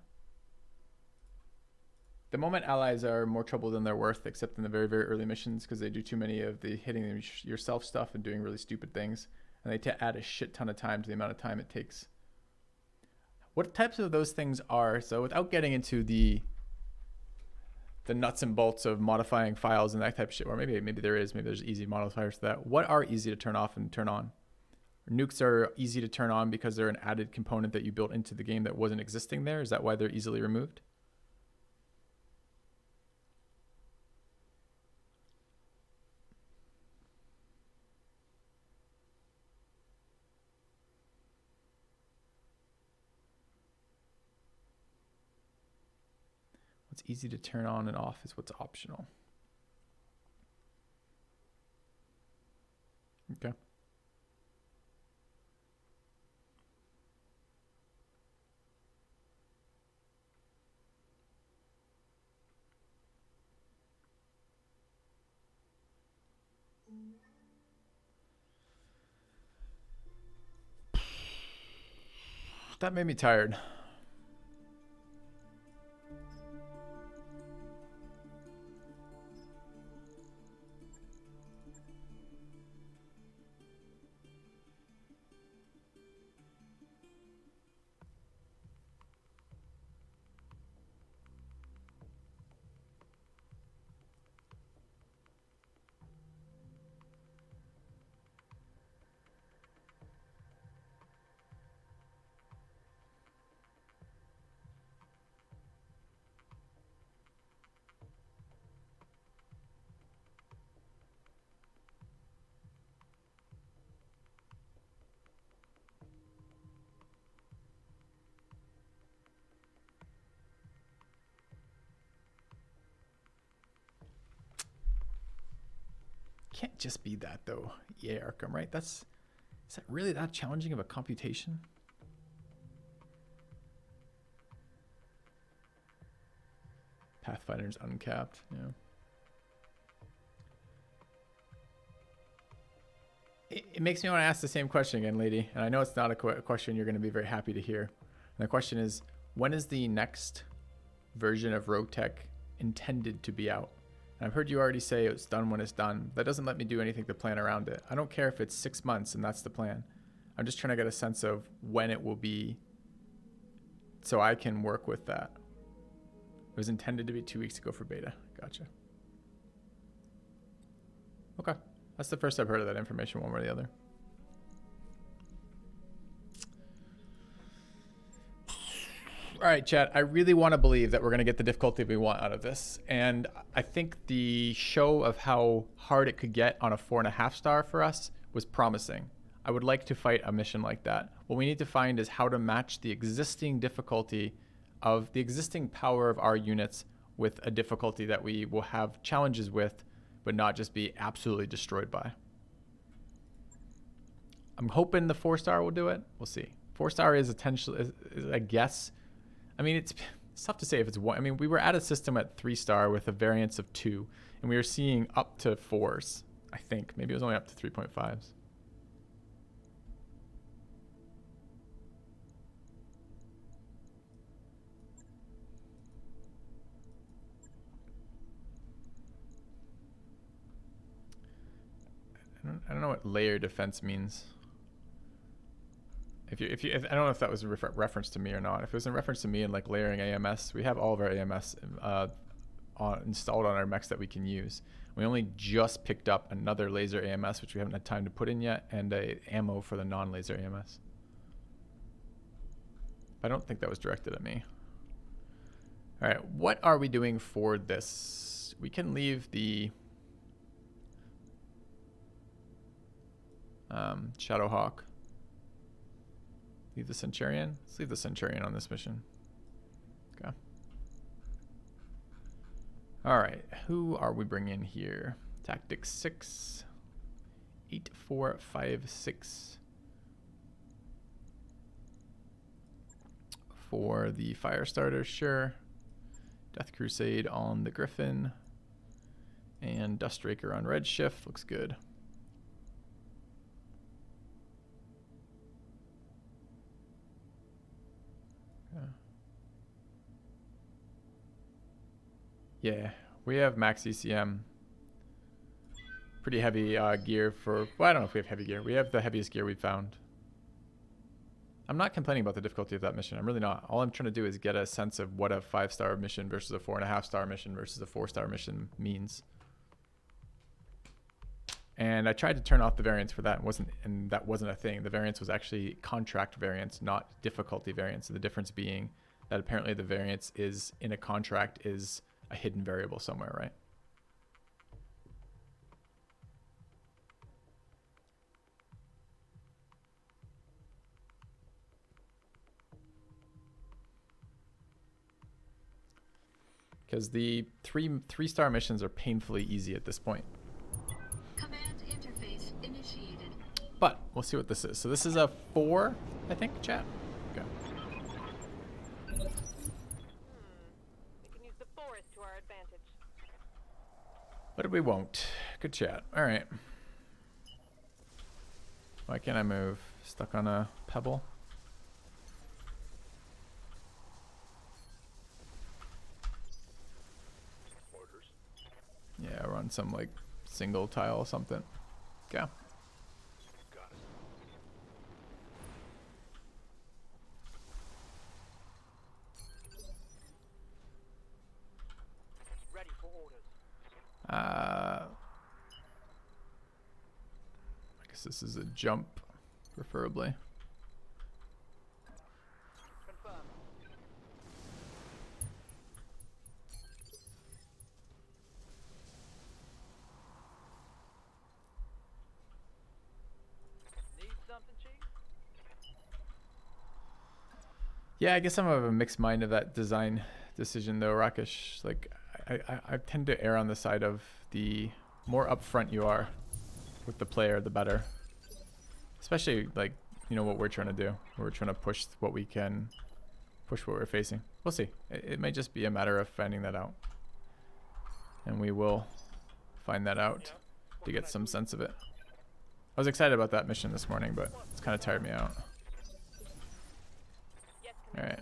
The moment allies are more trouble than they're worth, except in the very, very early missions, because they do too many of the hitting yourself stuff and doing really stupid things. And they add a shit ton of time to the amount of time it takes. What types of those things are, so without getting into the nuts and bolts of modifying files and that type of shit, or maybe there's easy modifiers to that. What are easy to turn off and turn on? Nukes are easy to turn on because they're an added component that you built into the game that wasn't existing there. Is that why they're easily removed? What's easy to turn on and off is what's optional. Okay. That made me tired. can't just be that though. EA Arkham, right? Is that really that challenging of a computation? Pathfinder's uncapped, yeah. It makes me want to ask the same question again, lady. And I know it's not a question you're going to be very happy to hear. And the question is, when is the next version of Roguetech intended to be out? And I've heard you already say it's done when it's done. That doesn't let me do anything to plan around it. I don't care if it's 6 months and that's the plan. I'm just trying to get a sense of when it will be so I can work with that. It was intended to be 2 weeks ago for beta. Gotcha. Okay. That's the first I've heard of that information one way or the other. All right, chat. I really want to believe that we're going to get the difficulty we want out of this. And I think the show of how hard it could get on a 4.5 star for us was promising. I would like to fight a mission like that. What we need to find is how to match the existing difficulty of the existing power of our units with a difficulty that we will have challenges with, but not just be absolutely destroyed by. I'm hoping the 4-star will do it. We'll see. 4-star is a guess. I mean, it's tough to say if it's one. I mean, we were at a system at 3-star with a variance of 2, and we were seeing up to 4s, I think. Maybe it was only up to 3.5s. I don't know what layer defense means. If I don't know if that was a reference to me or not. If it was in reference to me and like layering AMS, we have all of our AMS installed on our mechs that we can use. We only just picked up another laser AMS, which we haven't had time to put in yet, and a ammo for the non-laser AMS. I don't think that was directed at me. All right, what are we doing for this? We can leave the Shadowhawk. Leave the Centurion. Let's leave the Centurion on this mission. Okay. All right, who are we bringing here? Tactics 6, 8, 4, 5, 6. For the Firestarter, sure. Death Crusade on the Griffin. And Dustraker on Redshift. Looks good. Yeah, we have max ECM. Pretty heavy gear for... Well, I don't know if we have heavy gear. We have the heaviest gear we've found. I'm not complaining about the difficulty of that mission. I'm really not. All I'm trying to do is get a sense of what a 5-star mission versus a 4.5-star mission versus a 4-star mission means. And I tried to turn off the variance for that, and that wasn't a thing. The variance was actually contract variance, not difficulty variance. So the difference being that apparently the variance is in a contract is a hidden variable somewhere, right? Because the three-star missions are painfully easy at this point.
Command interface initiated.
But we'll see what this is. So this is a 4, I think, chat. Okay.
We can use the forest to our advantage.
But we won't. Good chat. All right. Why can't I move? Stuck on a pebble?
Orders.
Yeah, we're on some like single tile or something. Okay.
Got it. Ready for orders.
I guess this is a jump, preferably.
Confirm. Need something, Chief?
Yeah, I guess I'm of a mixed mind of that design decision, though, Rakesh. Like, I tend to err on the side of the more upfront you are, with the player, the better. Especially like, you know, what we're trying to do. We're trying to push what we can, push what we're facing. We'll see. It may just be a matter of finding that out. And we will find that out to get some sense of it. I was excited about that mission this morning, but it's kind of tired me out.
Yes,
All right.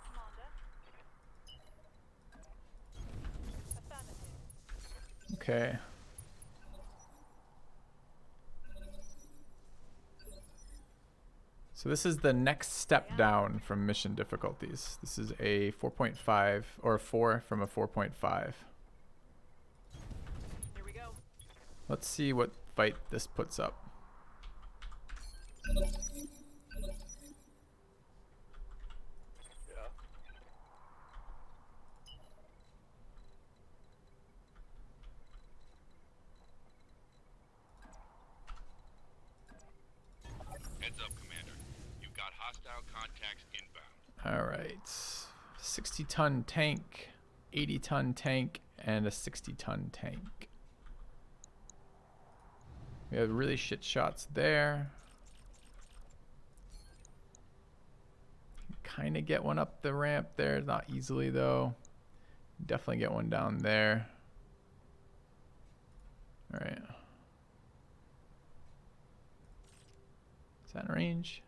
Commander. Affirmative.
Okay. So this is the next step down from mission difficulties. This is a 4.5 or a 4 from a 4.5.
Here we go.
Let's see what fight this puts up.
Yeah.
Heads up, Commander. You've got hostile contacts inbound.
All right. 60-ton tank, 80-ton tank, and a 60-ton tank. We have really shit shots there. Kind of get one up the ramp there, not easily though. Definitely get one down there. All right. Is that in range?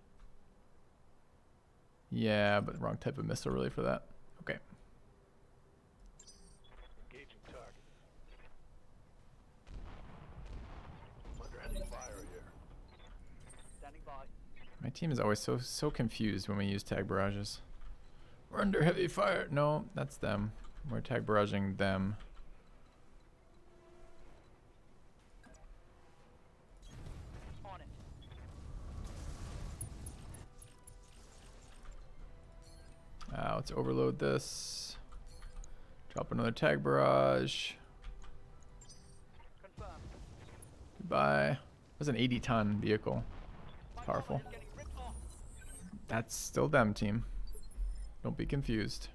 Yeah, but wrong type of missile really for that. Okay.
Engaging target. Under heavy fire here. Standing by.
My team is always so confused when we use tag barrages. We're under heavy fire. No, that's them. We're tag barraging them.
On it.
Let's overload this. Drop another tag barrage.
Confirmed.
Goodbye. That's an 80-ton vehicle.
My
Powerful.
cover is getting ripped off.
That's still them, team. Don't be confused.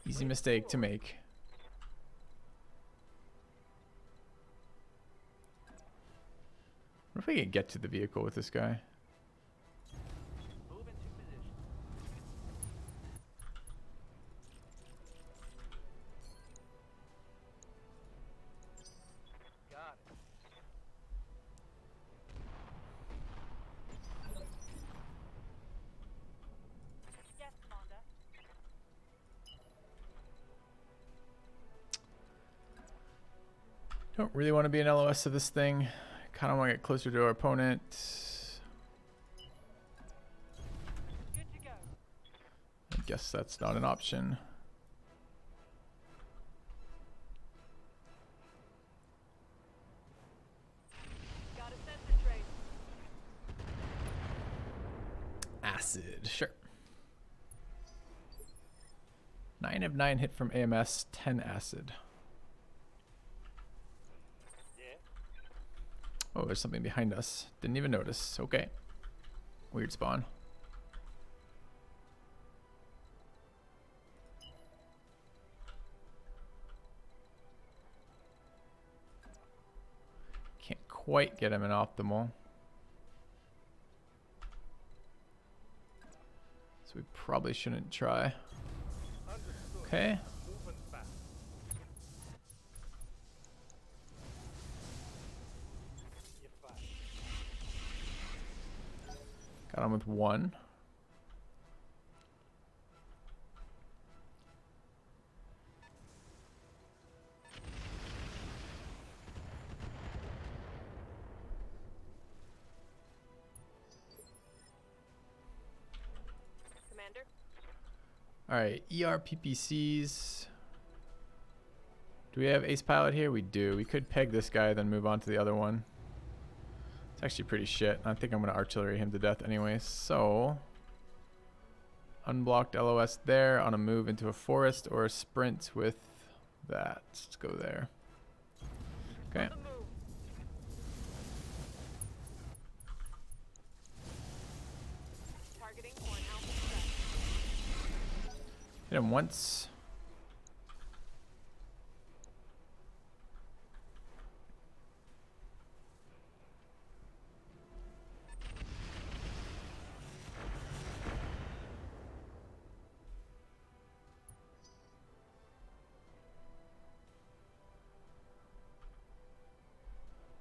Easy mistake to make. What if we can get to the vehicle with this guy?
Move into position. Got it. Yes, Commander.
Don't really want to be an LOS of this thing. Kind of want to get closer to our opponent.
Good to go.
I guess that's not an option.
Got a sensor trace.
Acid, sure. 9 of 9 hit from AMS, 10 acid.
Yeah.
Oh, there's something behind us. Didn't even notice. Okay. Weird spawn. Can't quite get him in optimal. So we probably shouldn't try.
Understood.
Okay.
Moving fast. You're fine.
Got him with 1.
Commander.
Alright, ERPPCs. Do we have Ace Pilot here? We do. We could peg this guy, then move on to the other one. It's actually pretty shit. I think I'm going to artillery him to death anyway. So, unblocked LOS there on a move into a forest or a sprint with that. Let's go there. Okay.
On the move.
Hit him once.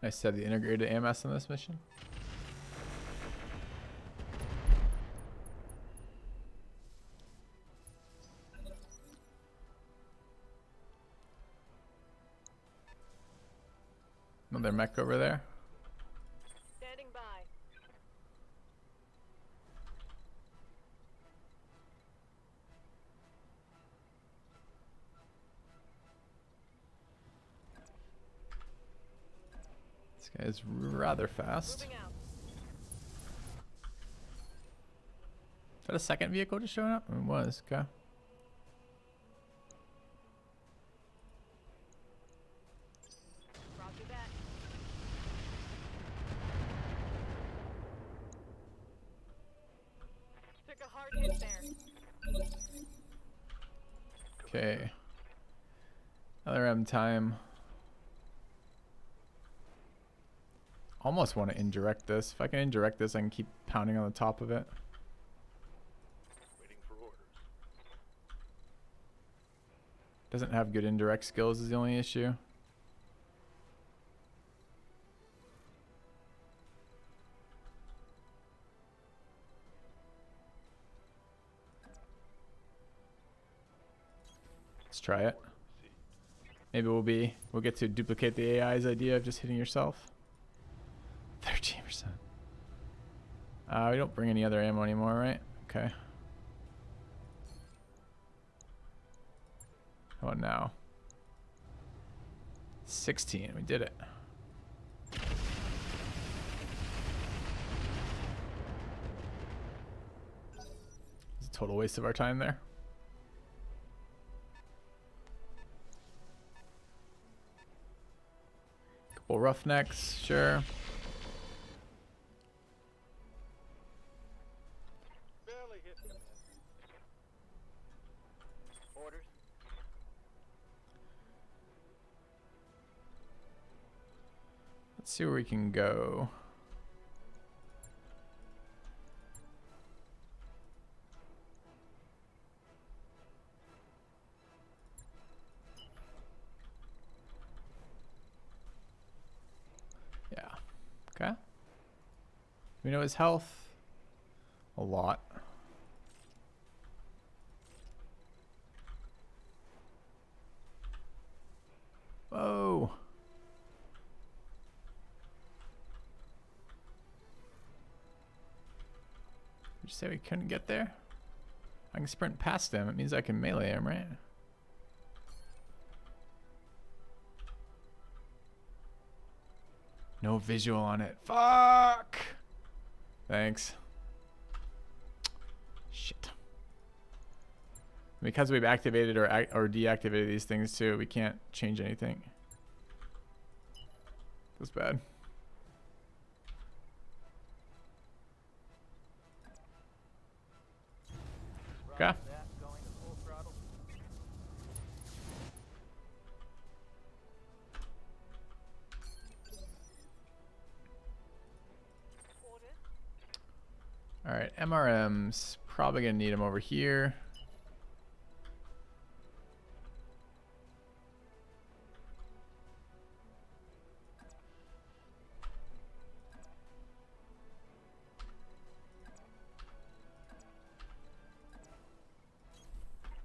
Nice to have the integrated AMS on this mission. Another mech over there.
Standing by.
This guy is rather fast.
Moving out.
Is that a second vehicle just showing up? It was, okay.
Roger that. Took a hard hit there.
Okay. Another M time. Almost want to indirect this. If I can indirect this, I can keep pounding on the top of it.
Waiting for orders.
Doesn't have good indirect skills is the only issue. Let's try it. Maybe we'll get to duplicate the AI's idea of just hitting yourself. 13%. We don't bring any other ammo anymore, right? Okay. How about now? 16. We did it. It's a total waste of our time there. Couple roughnecks, sure.
Barely hit me, man. Orders.
Let's see where we can go. Yeah. Okay. We know his health. A lot. Whoa. Did you say we couldn't get there? I can sprint past him. It means I can melee him, right? No visual on it. Fuck! Thanks. Shit. Because we've activated or deactivated these things too, we can't change anything. That's bad. Okay.
That going to full throttle.
Orders.
Alright, MRMs. Probably gonna need them over here.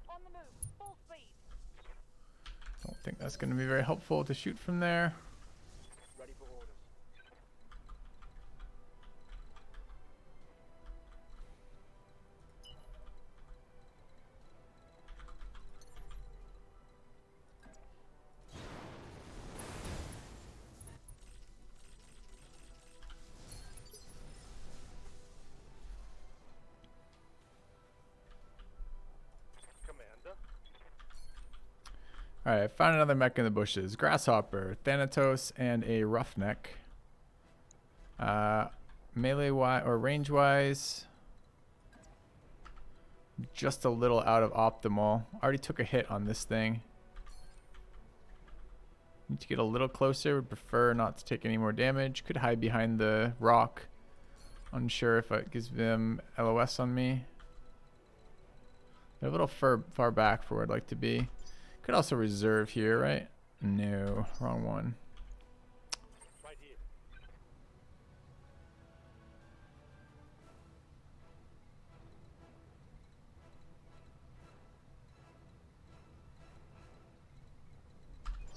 On the move. Full speed.
Don't think that's gonna be very helpful to shoot from there.
Ready for orders. Commander.
Alright, I found another mech in the bushes. Grasshopper, Thanatos, and a Roughneck. Melee wise or range wise, just a little out of optimal. Already took a hit on this thing. Need to get a little closer. Would prefer not to take any more damage. Could hide behind the rock. Unsure if it gives them LOS on me. They're a little far back for where I'd like to be. Could also reserve here, right? No, wrong one.
Right here.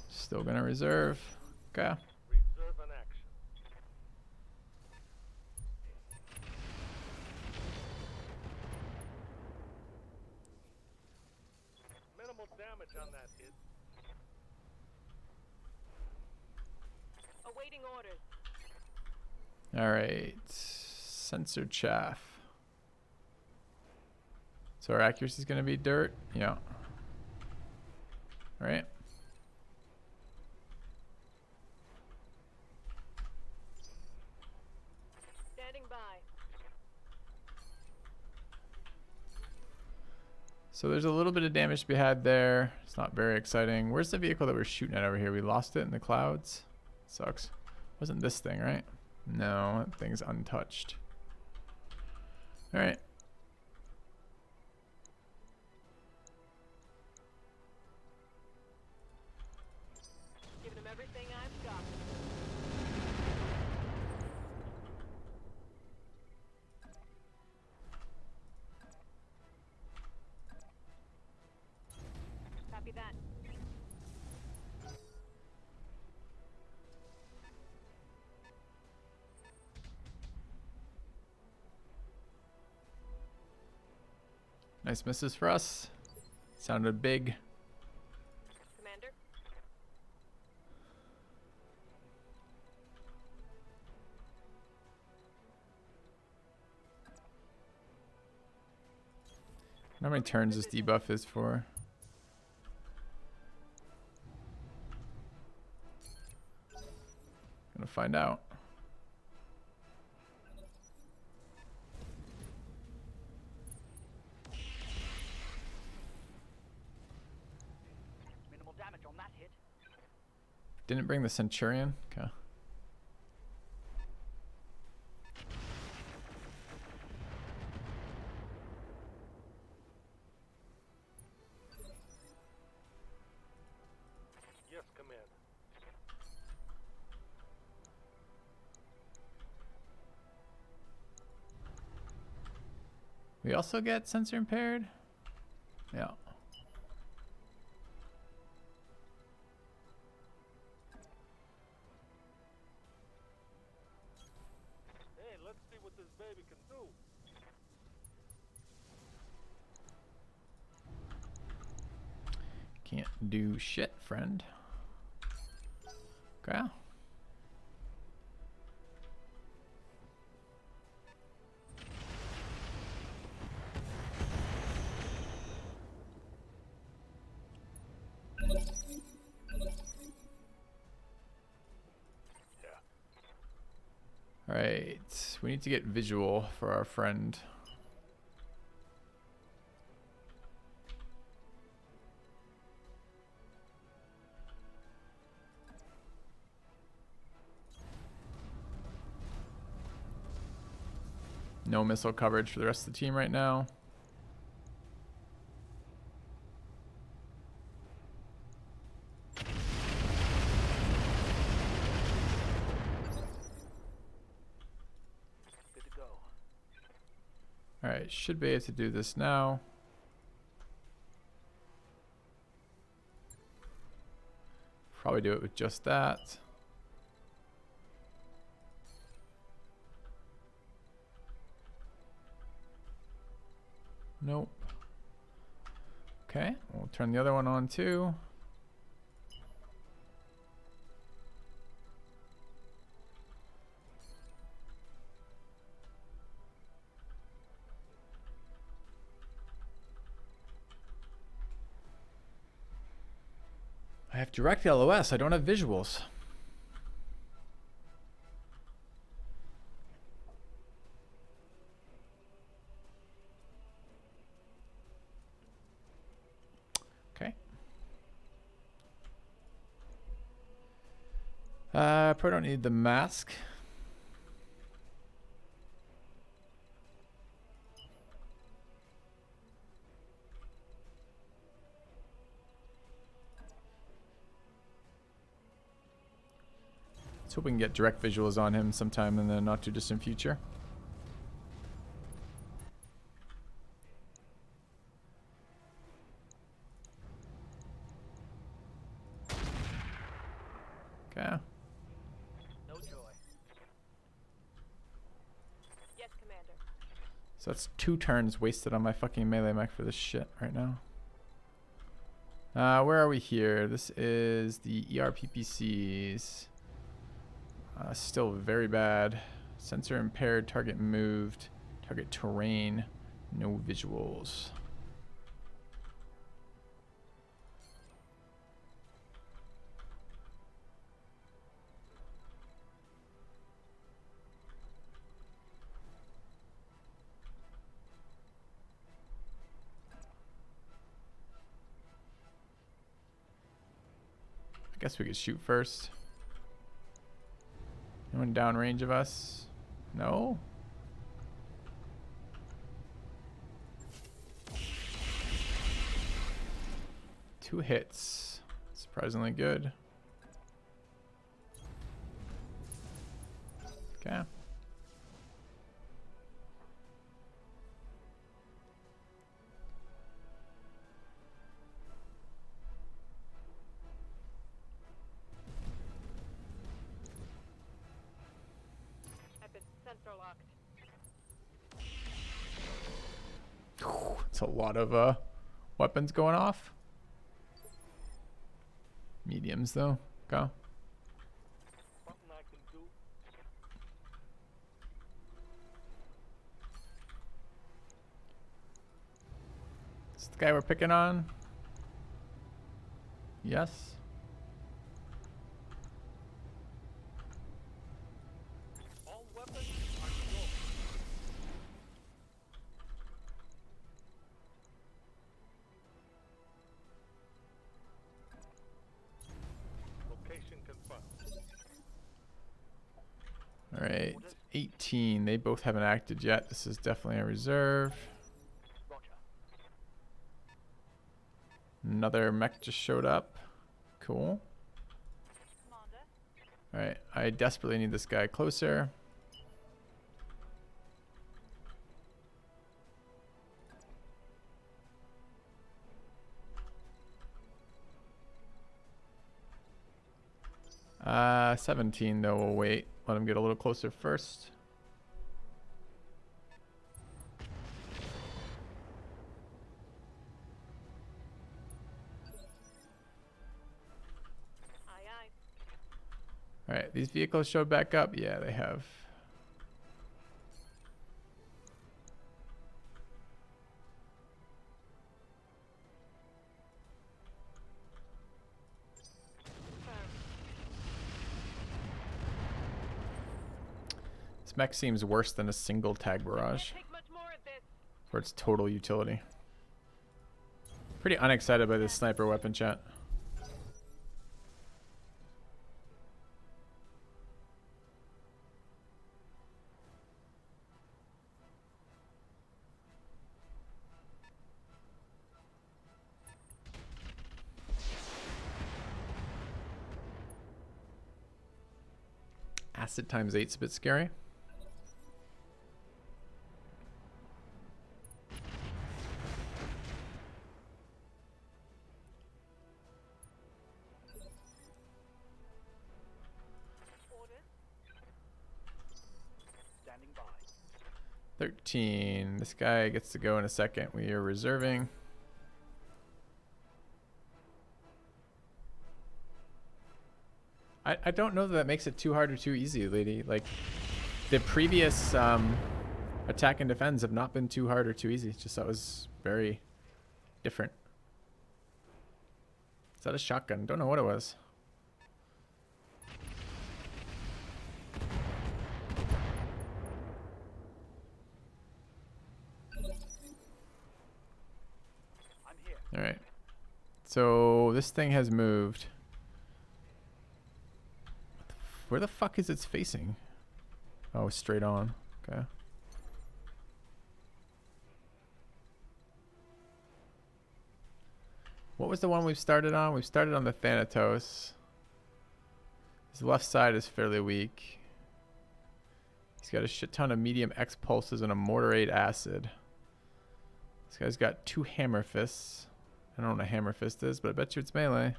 Still gonna reserve. Okay.
Reserve an action. Minimal damage on that hit.
Awaiting orders.
Alright. Sensor chaff. So our accuracy is gonna be dirt? Yeah. Alright.
Standing by.
So there's a little bit of damage to be had there. It's not very exciting. Where's the vehicle that we're shooting at over here? We lost it in the clouds. Sucks. Wasn't this thing, right? No, that thing's untouched. Alright.
Giving them everything I've got. Copy that.
Nice misses for us. Sounded big.
Commander.
How many turns this debuff is for? Gonna find out.
Minimal damage on that hit.
Didn't bring the Centurion? Okay.
Yes, Commander.
We also get sensor impaired? Yeah.
Hey, let's see what this baby can do.
Can't do shit, friend. Okay.
Yeah.
Alright. We need to get visual for our friend. No missile coverage for the rest of the team right now.
Good to go.
Alright, should be able to do this now. Probably do it with just that. Nope. Okay, we'll turn the other one on too. I have direct LOS, I don't have visuals. Okay. Probably don't need the mask. Let's hope we can get direct visuals on him sometime in the not too distant future. Okay.
No joy.
Yes, Commander.
So that's 2 turns wasted on my fucking melee mech for this shit right now. Where are we here? This is the ERPPCs. Still very bad. Sensor impaired, target moved, target terrain, no visuals. I guess we could shoot first. Anyone downrange of us? No? Two hits. Surprisingly good. Okay.
I've been sensor locked.
It's a lot of weapons going off. Mediums though. Go.
Something I can do.
Is the guy we're picking on? Yes.
All weapons are yours. Location confirmed.
All right. 18. They both haven't acted yet. This is definitely a reserve.
Roger.
Another mech just showed up. Cool.
Commander.
All right. I desperately need this guy closer. Uh, 17 though. We'll wait. Let him get a little closer first.
Aye, aye.
All right. These vehicles showed back up. Yeah, they have.
Confirmed.
This mech seems worse than a single tag barrage
Can't take much more of this.
for its total utility. Pretty unexcited by this sniper weapon, chat. Acid times 8's a bit scary.
Orders.
Standing by.
13. This guy gets to go in a second. We are reserving. I don't know that makes it too hard or too easy, lady. Like, the previous attack and defense have not been too hard or too easy. It's just that was very different. Is that a shotgun? Don't know what it was.
I'm here.
All right. So this thing has moved. Where the fuck is it facing? Oh, straight on. Okay. What was the one we've started on? We've started on the Thanatos. His left side is fairly weak. He's got a shit ton of medium X pulses and a mortarate acid. This guy's got 2 hammer fists. I don't know what a hammer fist is, but I bet you it's melee.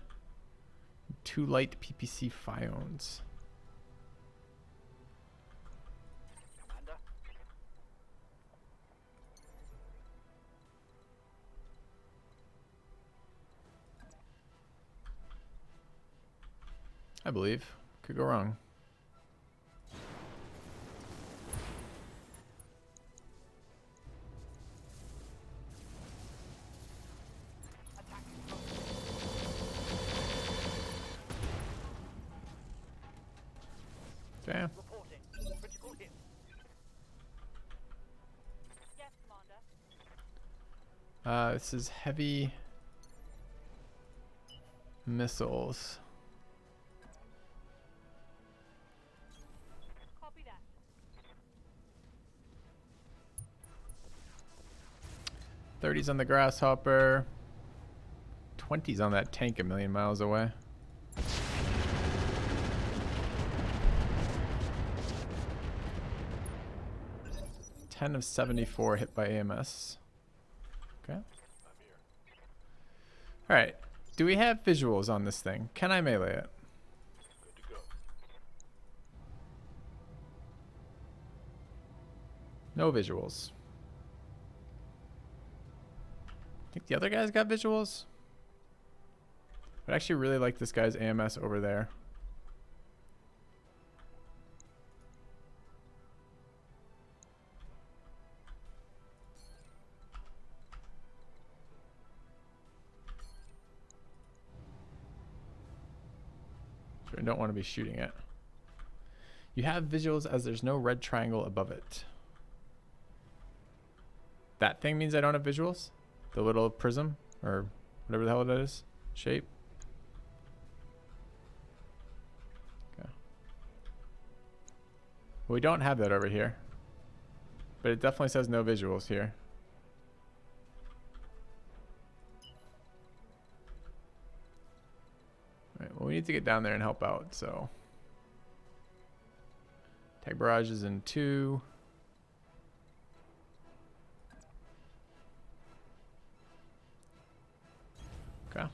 2 light PPC Phiones.
Commander.
I believe. Could go wrong. Okay.
Reporting. Critical hit.
Yes, Commander.
This is heavy missiles.
Copy that.
30s on the Grasshopper. 20s on that tank a million miles away. Ten of 74 hit by AMS. Okay. Alright. Do we have visuals on this thing? Can I melee it?
Good to go.
No visuals. Think the other guy's got visuals? I'd actually really like this guy's AMS over there. I don't want to be shooting it. You have visuals as there's no red triangle above it. That thing means I don't have visuals? The little prism or whatever the hell it is shape. Okay. Well, we don't have that over here, but it definitely says no visuals here. All right, well, we need to get down there and help out, so. Tag barrage is in 2. Okay.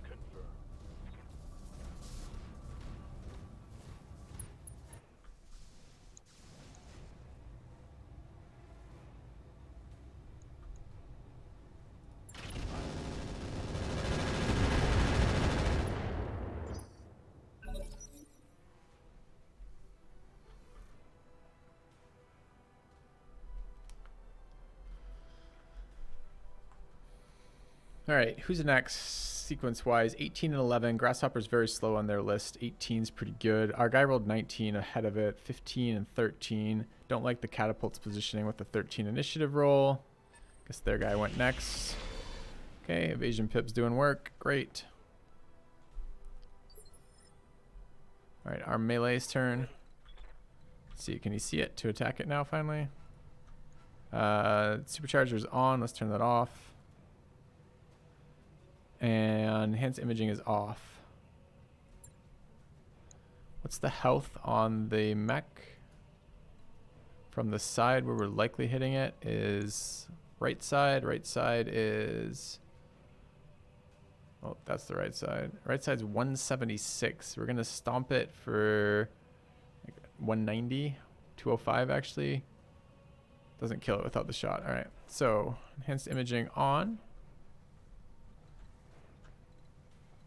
All right, who's next sequence-wise? 18 and 11. Grasshopper's very slow on their list. 18's pretty good. Our guy rolled 19 ahead of it. 15 and 13. Don't like the catapult's positioning with the 13 initiative roll. Guess their guy went next. Okay, evasion pip's doing work. Great. All right, our melee's turn. Let's see, can you see it to attack it now finally? Supercharger's on. Let's turn that off. And enhanced imaging is off. What's the health on the mech? From the side where we're likely hitting it is right side. Right side is... Oh, that's the right side. Right side's 176. We're going to stomp it for like 190. 205 actually. Doesn't kill it without the shot. All right. So enhanced imaging on.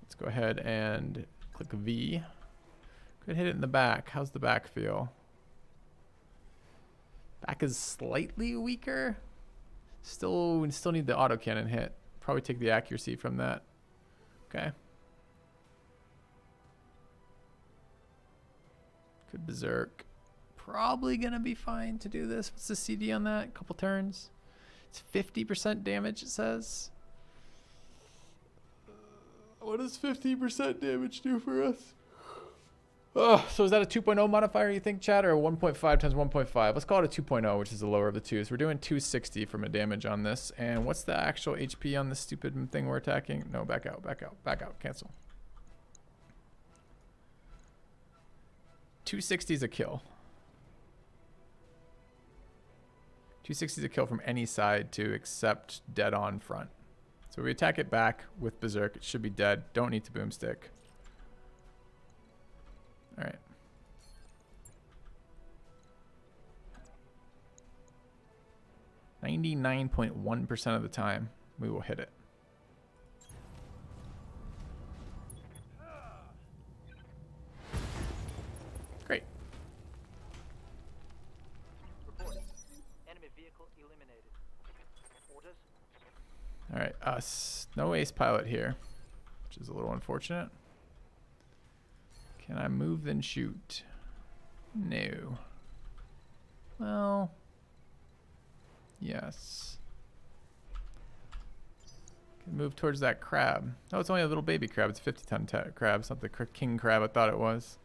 Let's go ahead and click V. Could hit it in the back. How's the back feel? Back is slightly weaker. Still need the autocannon hit. Probably take the accuracy from that. Okay. Could berserk. Probably gonna be fine to do this. What's the CD on that? Couple turns. It's 50% damage, it says. What does 15% damage do for us? Oh, so is that a 2.0 modifier, you think, Chad, or a 1.5 times 1.5? Let's call it a 2.0, which is the lower of the two. So we're doing 260 from a damage on this. And what's the actual HP on this stupid thing we're attacking? No, back out, back out, back out. Cancel. 260 is a kill. 260 is a kill from any side too, except dead on front. So we attack it back with Berserk. It should be dead. Don't need to boomstick. All right. .1% of the time, we will hit it. Great.
Report. Enemy vehicle eliminated. Orders?
All right, us. No ace pilot here, which is a little unfortunate. Can I move then shoot? No. Well, yes. Can move towards that crab. Oh, it's only a little baby crab. It's a 50-ton crab. It's not the king crab I thought it was.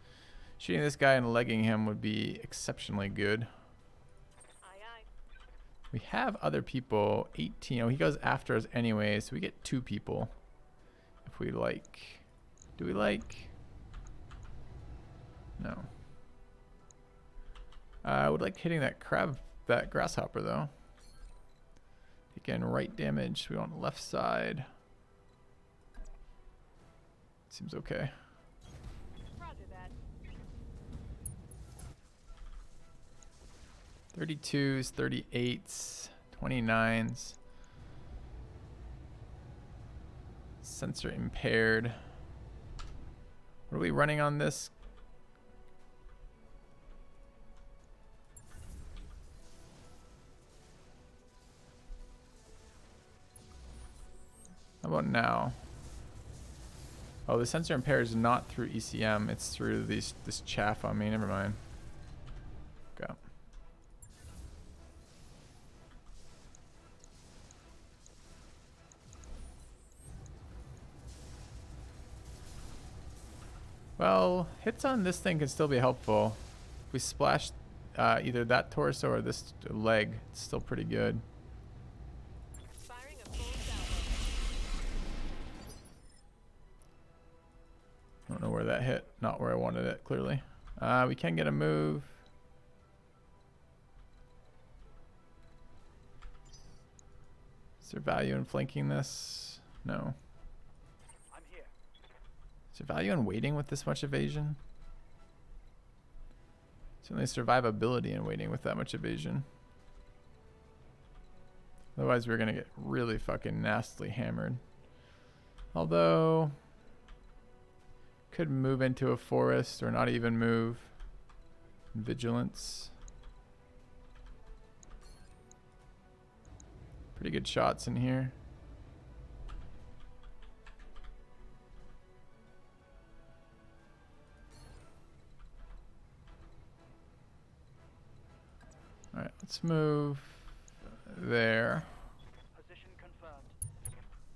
Shooting this guy and legging him would be exceptionally good.
Aye, aye.
We have other people. 18. Oh, he goes after us anyway, so we get 2 people. If we like. Do we like? No. I would like hitting that crab, that grasshopper though. Again, right damage. We want left side. Seems okay.
Roger that.
32s, 38s, 29s. Sensor impaired. What are we running on this? How about now? Oh, the sensor impair is not through ECM. It's through this chaff on me. Never mind. Go. Well, hits on this thing can still be helpful. If we splash either that torso or this leg, it's still pretty good.
Firing a full salvo.
I don't know where that hit. Not where I wanted it, clearly. We can get a move. Is there value in flanking this? No.
I'm here.
Is there value in waiting with this much evasion? Certainly survivability in waiting with that much evasion. Otherwise we're gonna get really fucking nastily hammered. Although could move into a forest or not even move. Vigilance. Pretty good shots in here. All right, let's move there.
Position confirmed.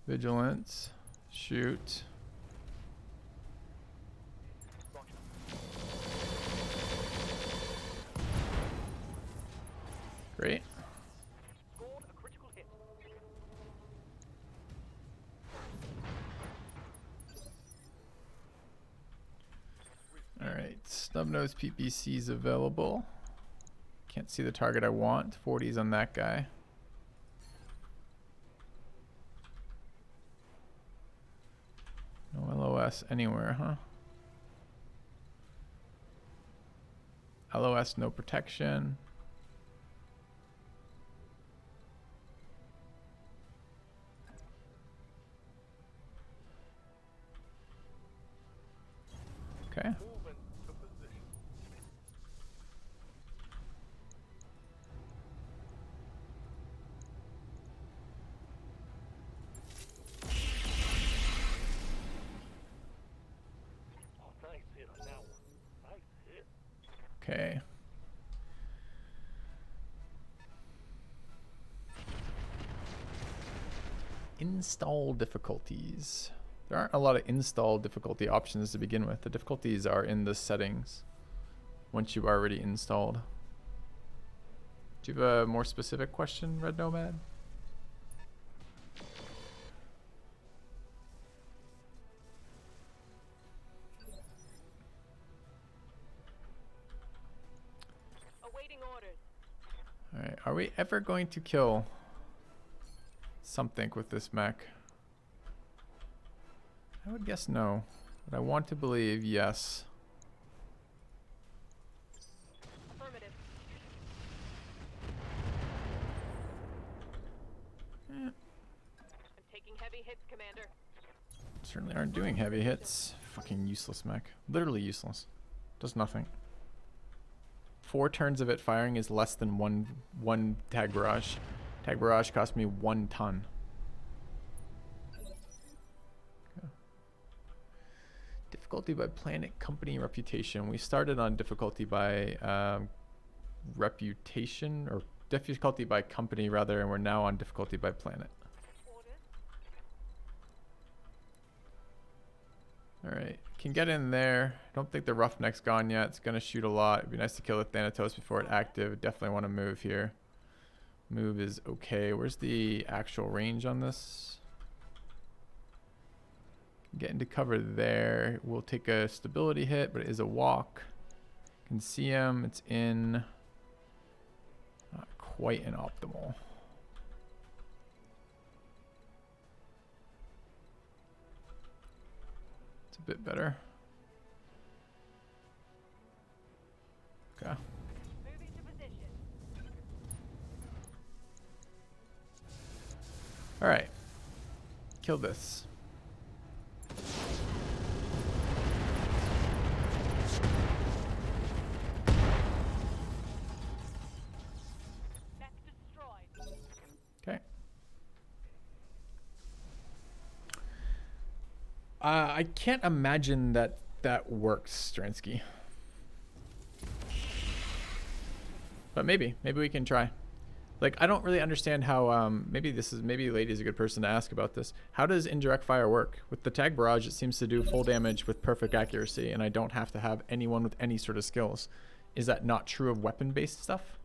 Vigilance. Shoot.
Roger.
Great.
Scored a critical hit.
Alright, snub-nosed PPC's available. Can't see the target I want. 40's on that guy. No LOS anywhere, huh? LOS, no protection. Okay.
Movement to position. Oh, nice hit on that one. Nice hit.
Okay. Install difficulties. There aren't a lot of install difficulty options to begin with. The difficulties are in the settings once you've already installed. Do you have a more specific question, Red Nomad?
Awaiting orders.
Alright, are we ever going to kill something with this mech? I would guess no, but I want to believe yes.
Affirmative.
Eh,
I'm taking heavy hits, Commander.
certainly aren't doing heavy hits. Fucking useless mech. Literally useless. Does nothing. 4 turns of it firing is less than one tag barrage. Tag barrage cost me 1 ton. Okay. Difficulty by planet, company, reputation. We started on difficulty by reputation, or difficulty by company rather, and we're now on difficulty by planet.
Orders.
Alright, can get in there. I don't think the Roughneck's gone yet. It's going to shoot a lot. It'd be nice to kill the Thanatos before it active. Definitely want to move here. Move is okay. Where's the actual range on this? Get into cover there. We'll take a stability hit, but it is a walk. Can see him. It's in. Not quite an optimal. It's a bit better. Okay.
Moving to position.
All right. Kill this.
Mech destroyed.
Okay. I can't imagine that that works, Stransky. But maybe we can try. Like, I don't really understand how, maybe Lady is a good person to ask about this. How does indirect fire work? With the tag barrage, it seems to do full damage with perfect accuracy, and I don't have to have anyone with any sort of skills. Is that not true of weapon-based stuff?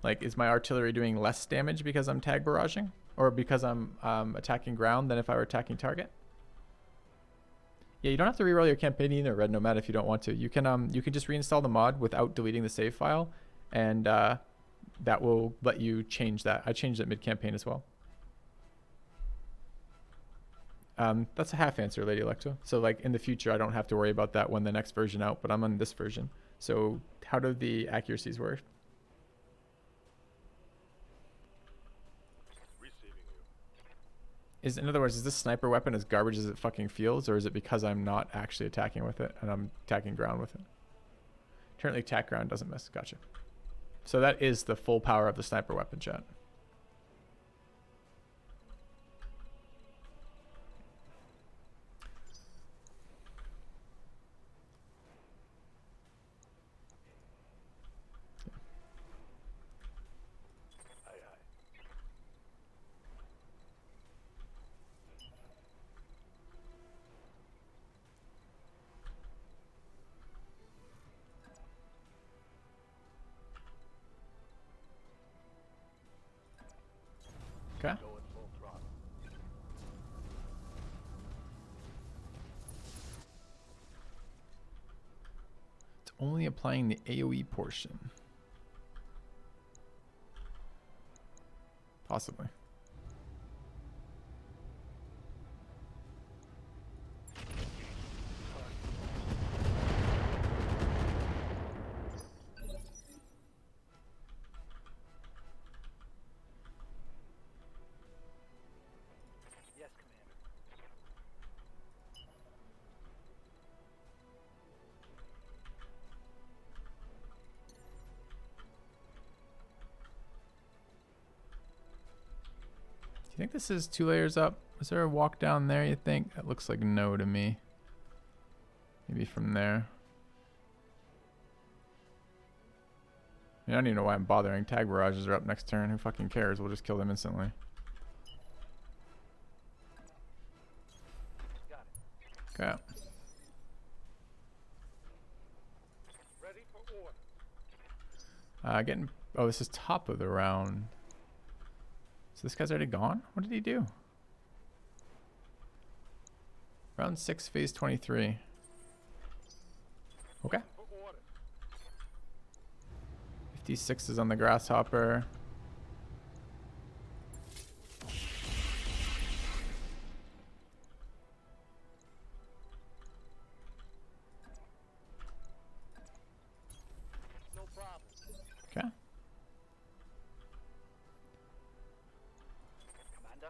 Like, is my artillery doing less damage because I'm tag barraging? Or because I'm attacking ground than if I were attacking target? Yeah, you don't have to reroll your campaign either, Red Nomad, if you don't want to. You can just reinstall the mod without deleting the save file, and that will let you change that. I changed it mid-campaign as well. That's a half answer, Lady Electo. So, like, in the future, I don't have to worry about that when the next version out, but I'm on this version. So, how do the accuracies work? In other words, is this sniper weapon as garbage as it fucking feels, or is it because I'm not actually attacking with it and I'm attacking ground with it? Currently, attack ground doesn't miss. Gotcha. So that is the full power of the sniper weapon, chat. Okay. It's only applying the AoE portion. Possibly.
Yes, Commander.
Do you think this is 2 layers up? Is there a walk down there, you think? That looks like no to me. Maybe from there. I don't even know why I'm bothering. Tag barrages are up next turn. Who fucking cares? We'll just kill them instantly. Okay.
Ready for order.
Getting. Oh, this is top of the round. So this guy's already gone? What did he do? Round 6, phase 23. Okay.
For order.
56 is on the grasshopper.
No problem.
Okay.
Commander.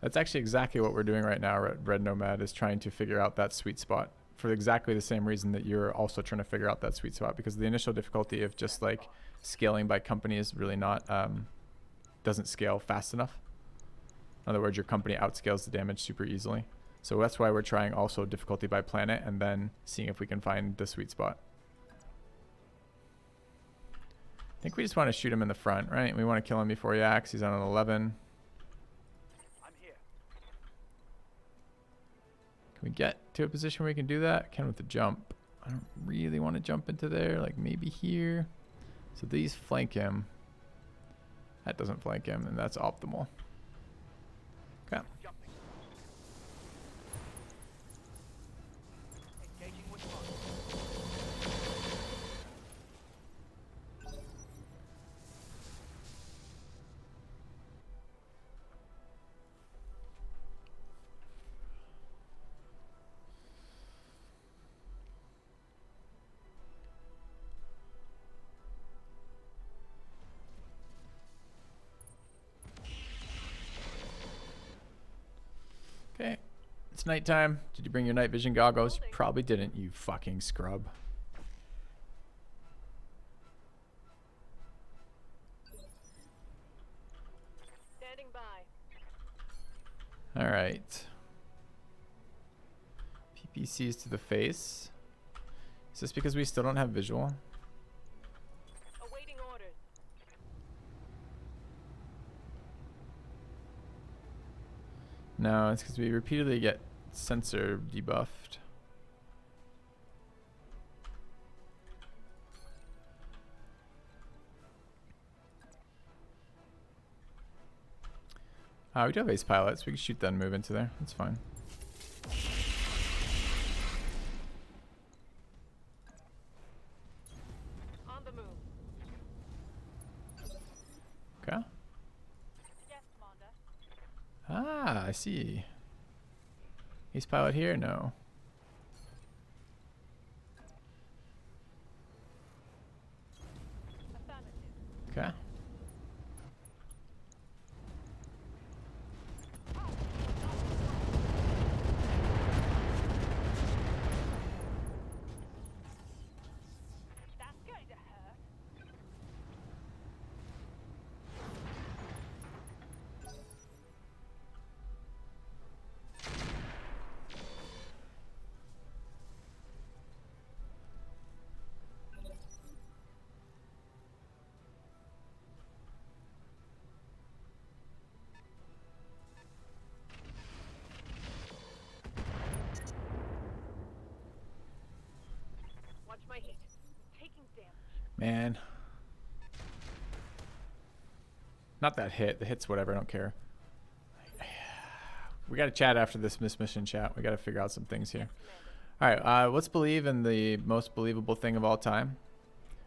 That's actually exactly what we're doing right now. Red Nomad is trying to figure out that sweet spot for exactly the same reason that you're also trying to figure out that sweet spot, because the initial difficulty of just like scaling by company is really not, doesn't scale fast enough. In other words, your company outscales the damage super easily. So that's why we're trying also difficulty by planet and then seeing if we can find the sweet spot. I think we just want to shoot him in the front, right? We want to kill him before he acts. He's on an 11.
I'm here.
Can we get to a position where we can do that? Can with the jump. I don't really want to jump into there. Like maybe here. So these flank him. That doesn't flank him, and that's optimal. Okay.
Jumping. Engaging with fire.
Okay. It's nighttime. Did you bring your night vision goggles? You probably didn't, you fucking scrub.
Standing by.
All right. PPCs to the face. Is this because we still don't have visual?
Awaiting orders.
No, it's because we repeatedly get sensor debuffed. We do have ace pilots. We can shoot that and move into there. That's fine.
On the move.
Okay.
Yes, Commander.
Ah, I see. Ace pilot here? No.
Affirmative.
Okay.
That's going to hurt. Watch my hit. Taking damage.
Man. Not that hit. The hit's whatever. I don't care. We got to chat after this mission chat. We got to figure out some things here. All right. Let's believe in the most believable thing of all time.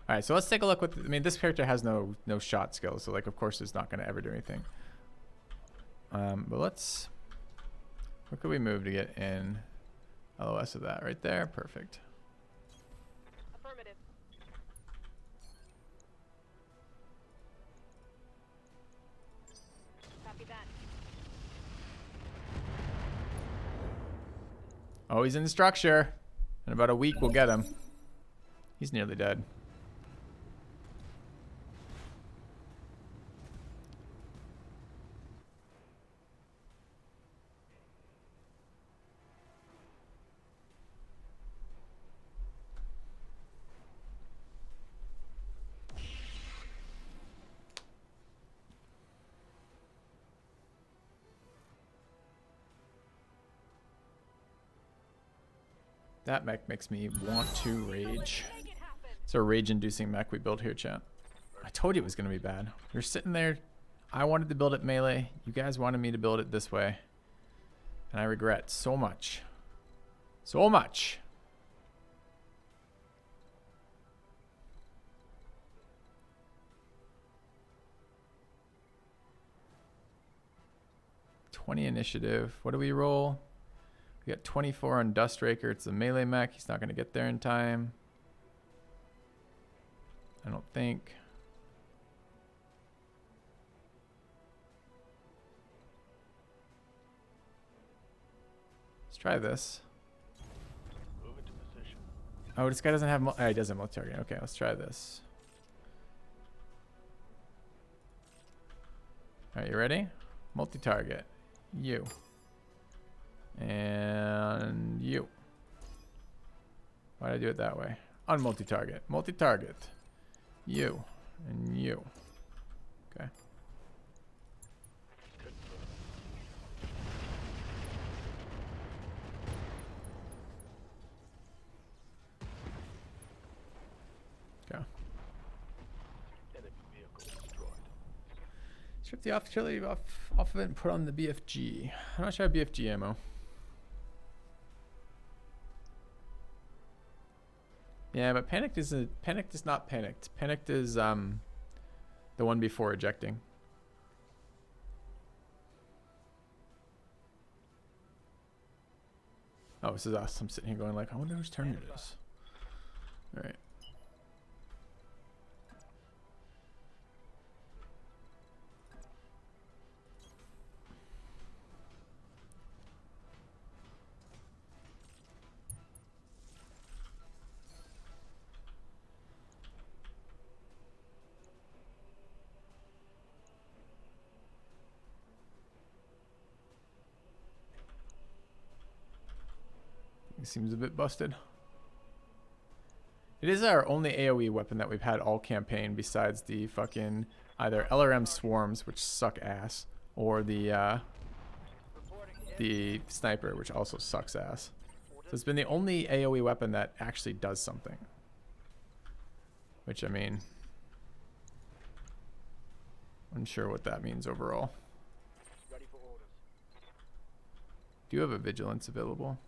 All right. So let's take a look. I mean, this character has no shot skills. So, like, of course, it's not going to ever do anything. But let's... Where could we move to get in LOS of that? Right there. Perfect.
Affirmative. Copy that.
Oh, he's in the structure. In about a week, we'll get him. He's nearly dead. That mech makes me want to rage.
Make it happen.
It's a rage-inducing mech we built here, chat. I told you it was going to be bad. We were sitting there. I wanted to build it melee. You guys wanted me to build it this way. And I regret so much. So much. '20 initiative. What do we roll? We got 24 on Dustraker. It's a melee mech. He's not going to get there in time. I don't think. Let's try this.
Move into position.
Oh, this guy doesn't have. Oh, he doesn't have multi-target. Okay, let's try this. All right, you ready? Multi-target. You. And you. Why did I do it that way? On multi-target. Multi-target. You. And you. Okay. Go.
Enemy vehicle destroyed.
Strip the artillery off of it and put on the BFG. I'm not sure I have BFG ammo. Yeah, but panicked is not panicked. Panicked is the one before ejecting. Oh, this is us. I'm sitting here going like, I wonder whose turn it is. All right. It seems a bit busted. It is our only AoE weapon that we've had all campaign besides the fucking either LRM swarms, which suck ass, or the sniper, which also sucks ass. So it's been the only AoE weapon that actually does something. Which, I mean, unsure what that means overall.
Ready for orders.
Do you have a vigilance available?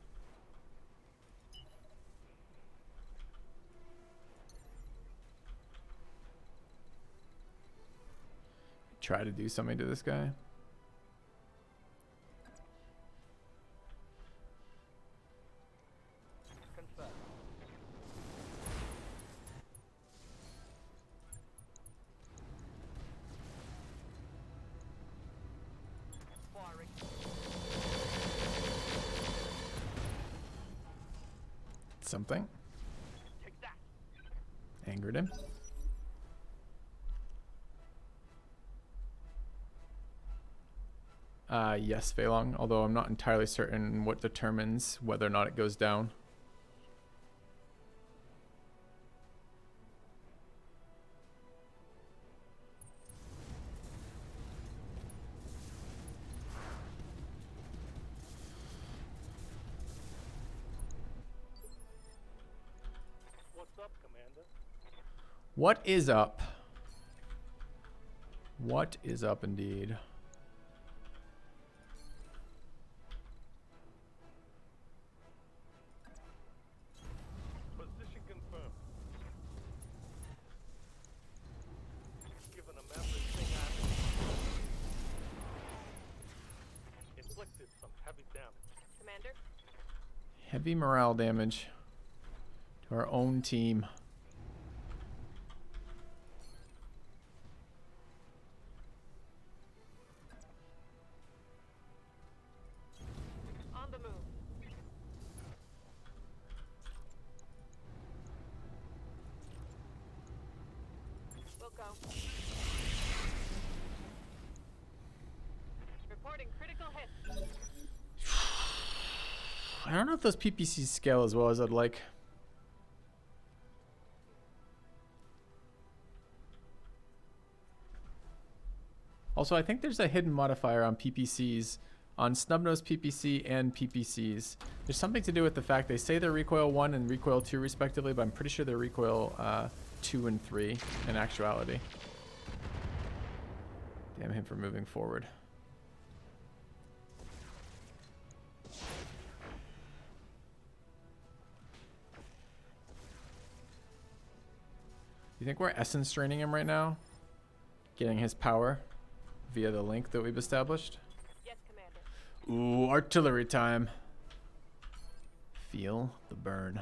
Try to do something to this guy.
Confirm. Firing.
Something.
Take that.
Angered him. Yes, Feilong, although I'm not entirely certain what determines whether or not it goes down.
What's up, Commander?
What is up? What is up indeed?
Position confirmed. Given a map thing inflicted some heavy damage.
Commander?
Heavy morale damage to our own team.
On the move. We'll go. Reporting critical hit.
I don't know if those PPCs scale as well as I'd like. Also, I think there's a hidden modifier on PPCs on Snubnose PPC and PPCs. There's something to do with the fact they say they're recoil 1 and recoil 2 respectively, but I'm pretty sure they're recoil 2 and 3 in actuality. Damn him for moving forward. You think we're essence straining him right now? Getting his power via the link that we've established?
Yes, Commander.
Ooh, artillery time. Feel the burn.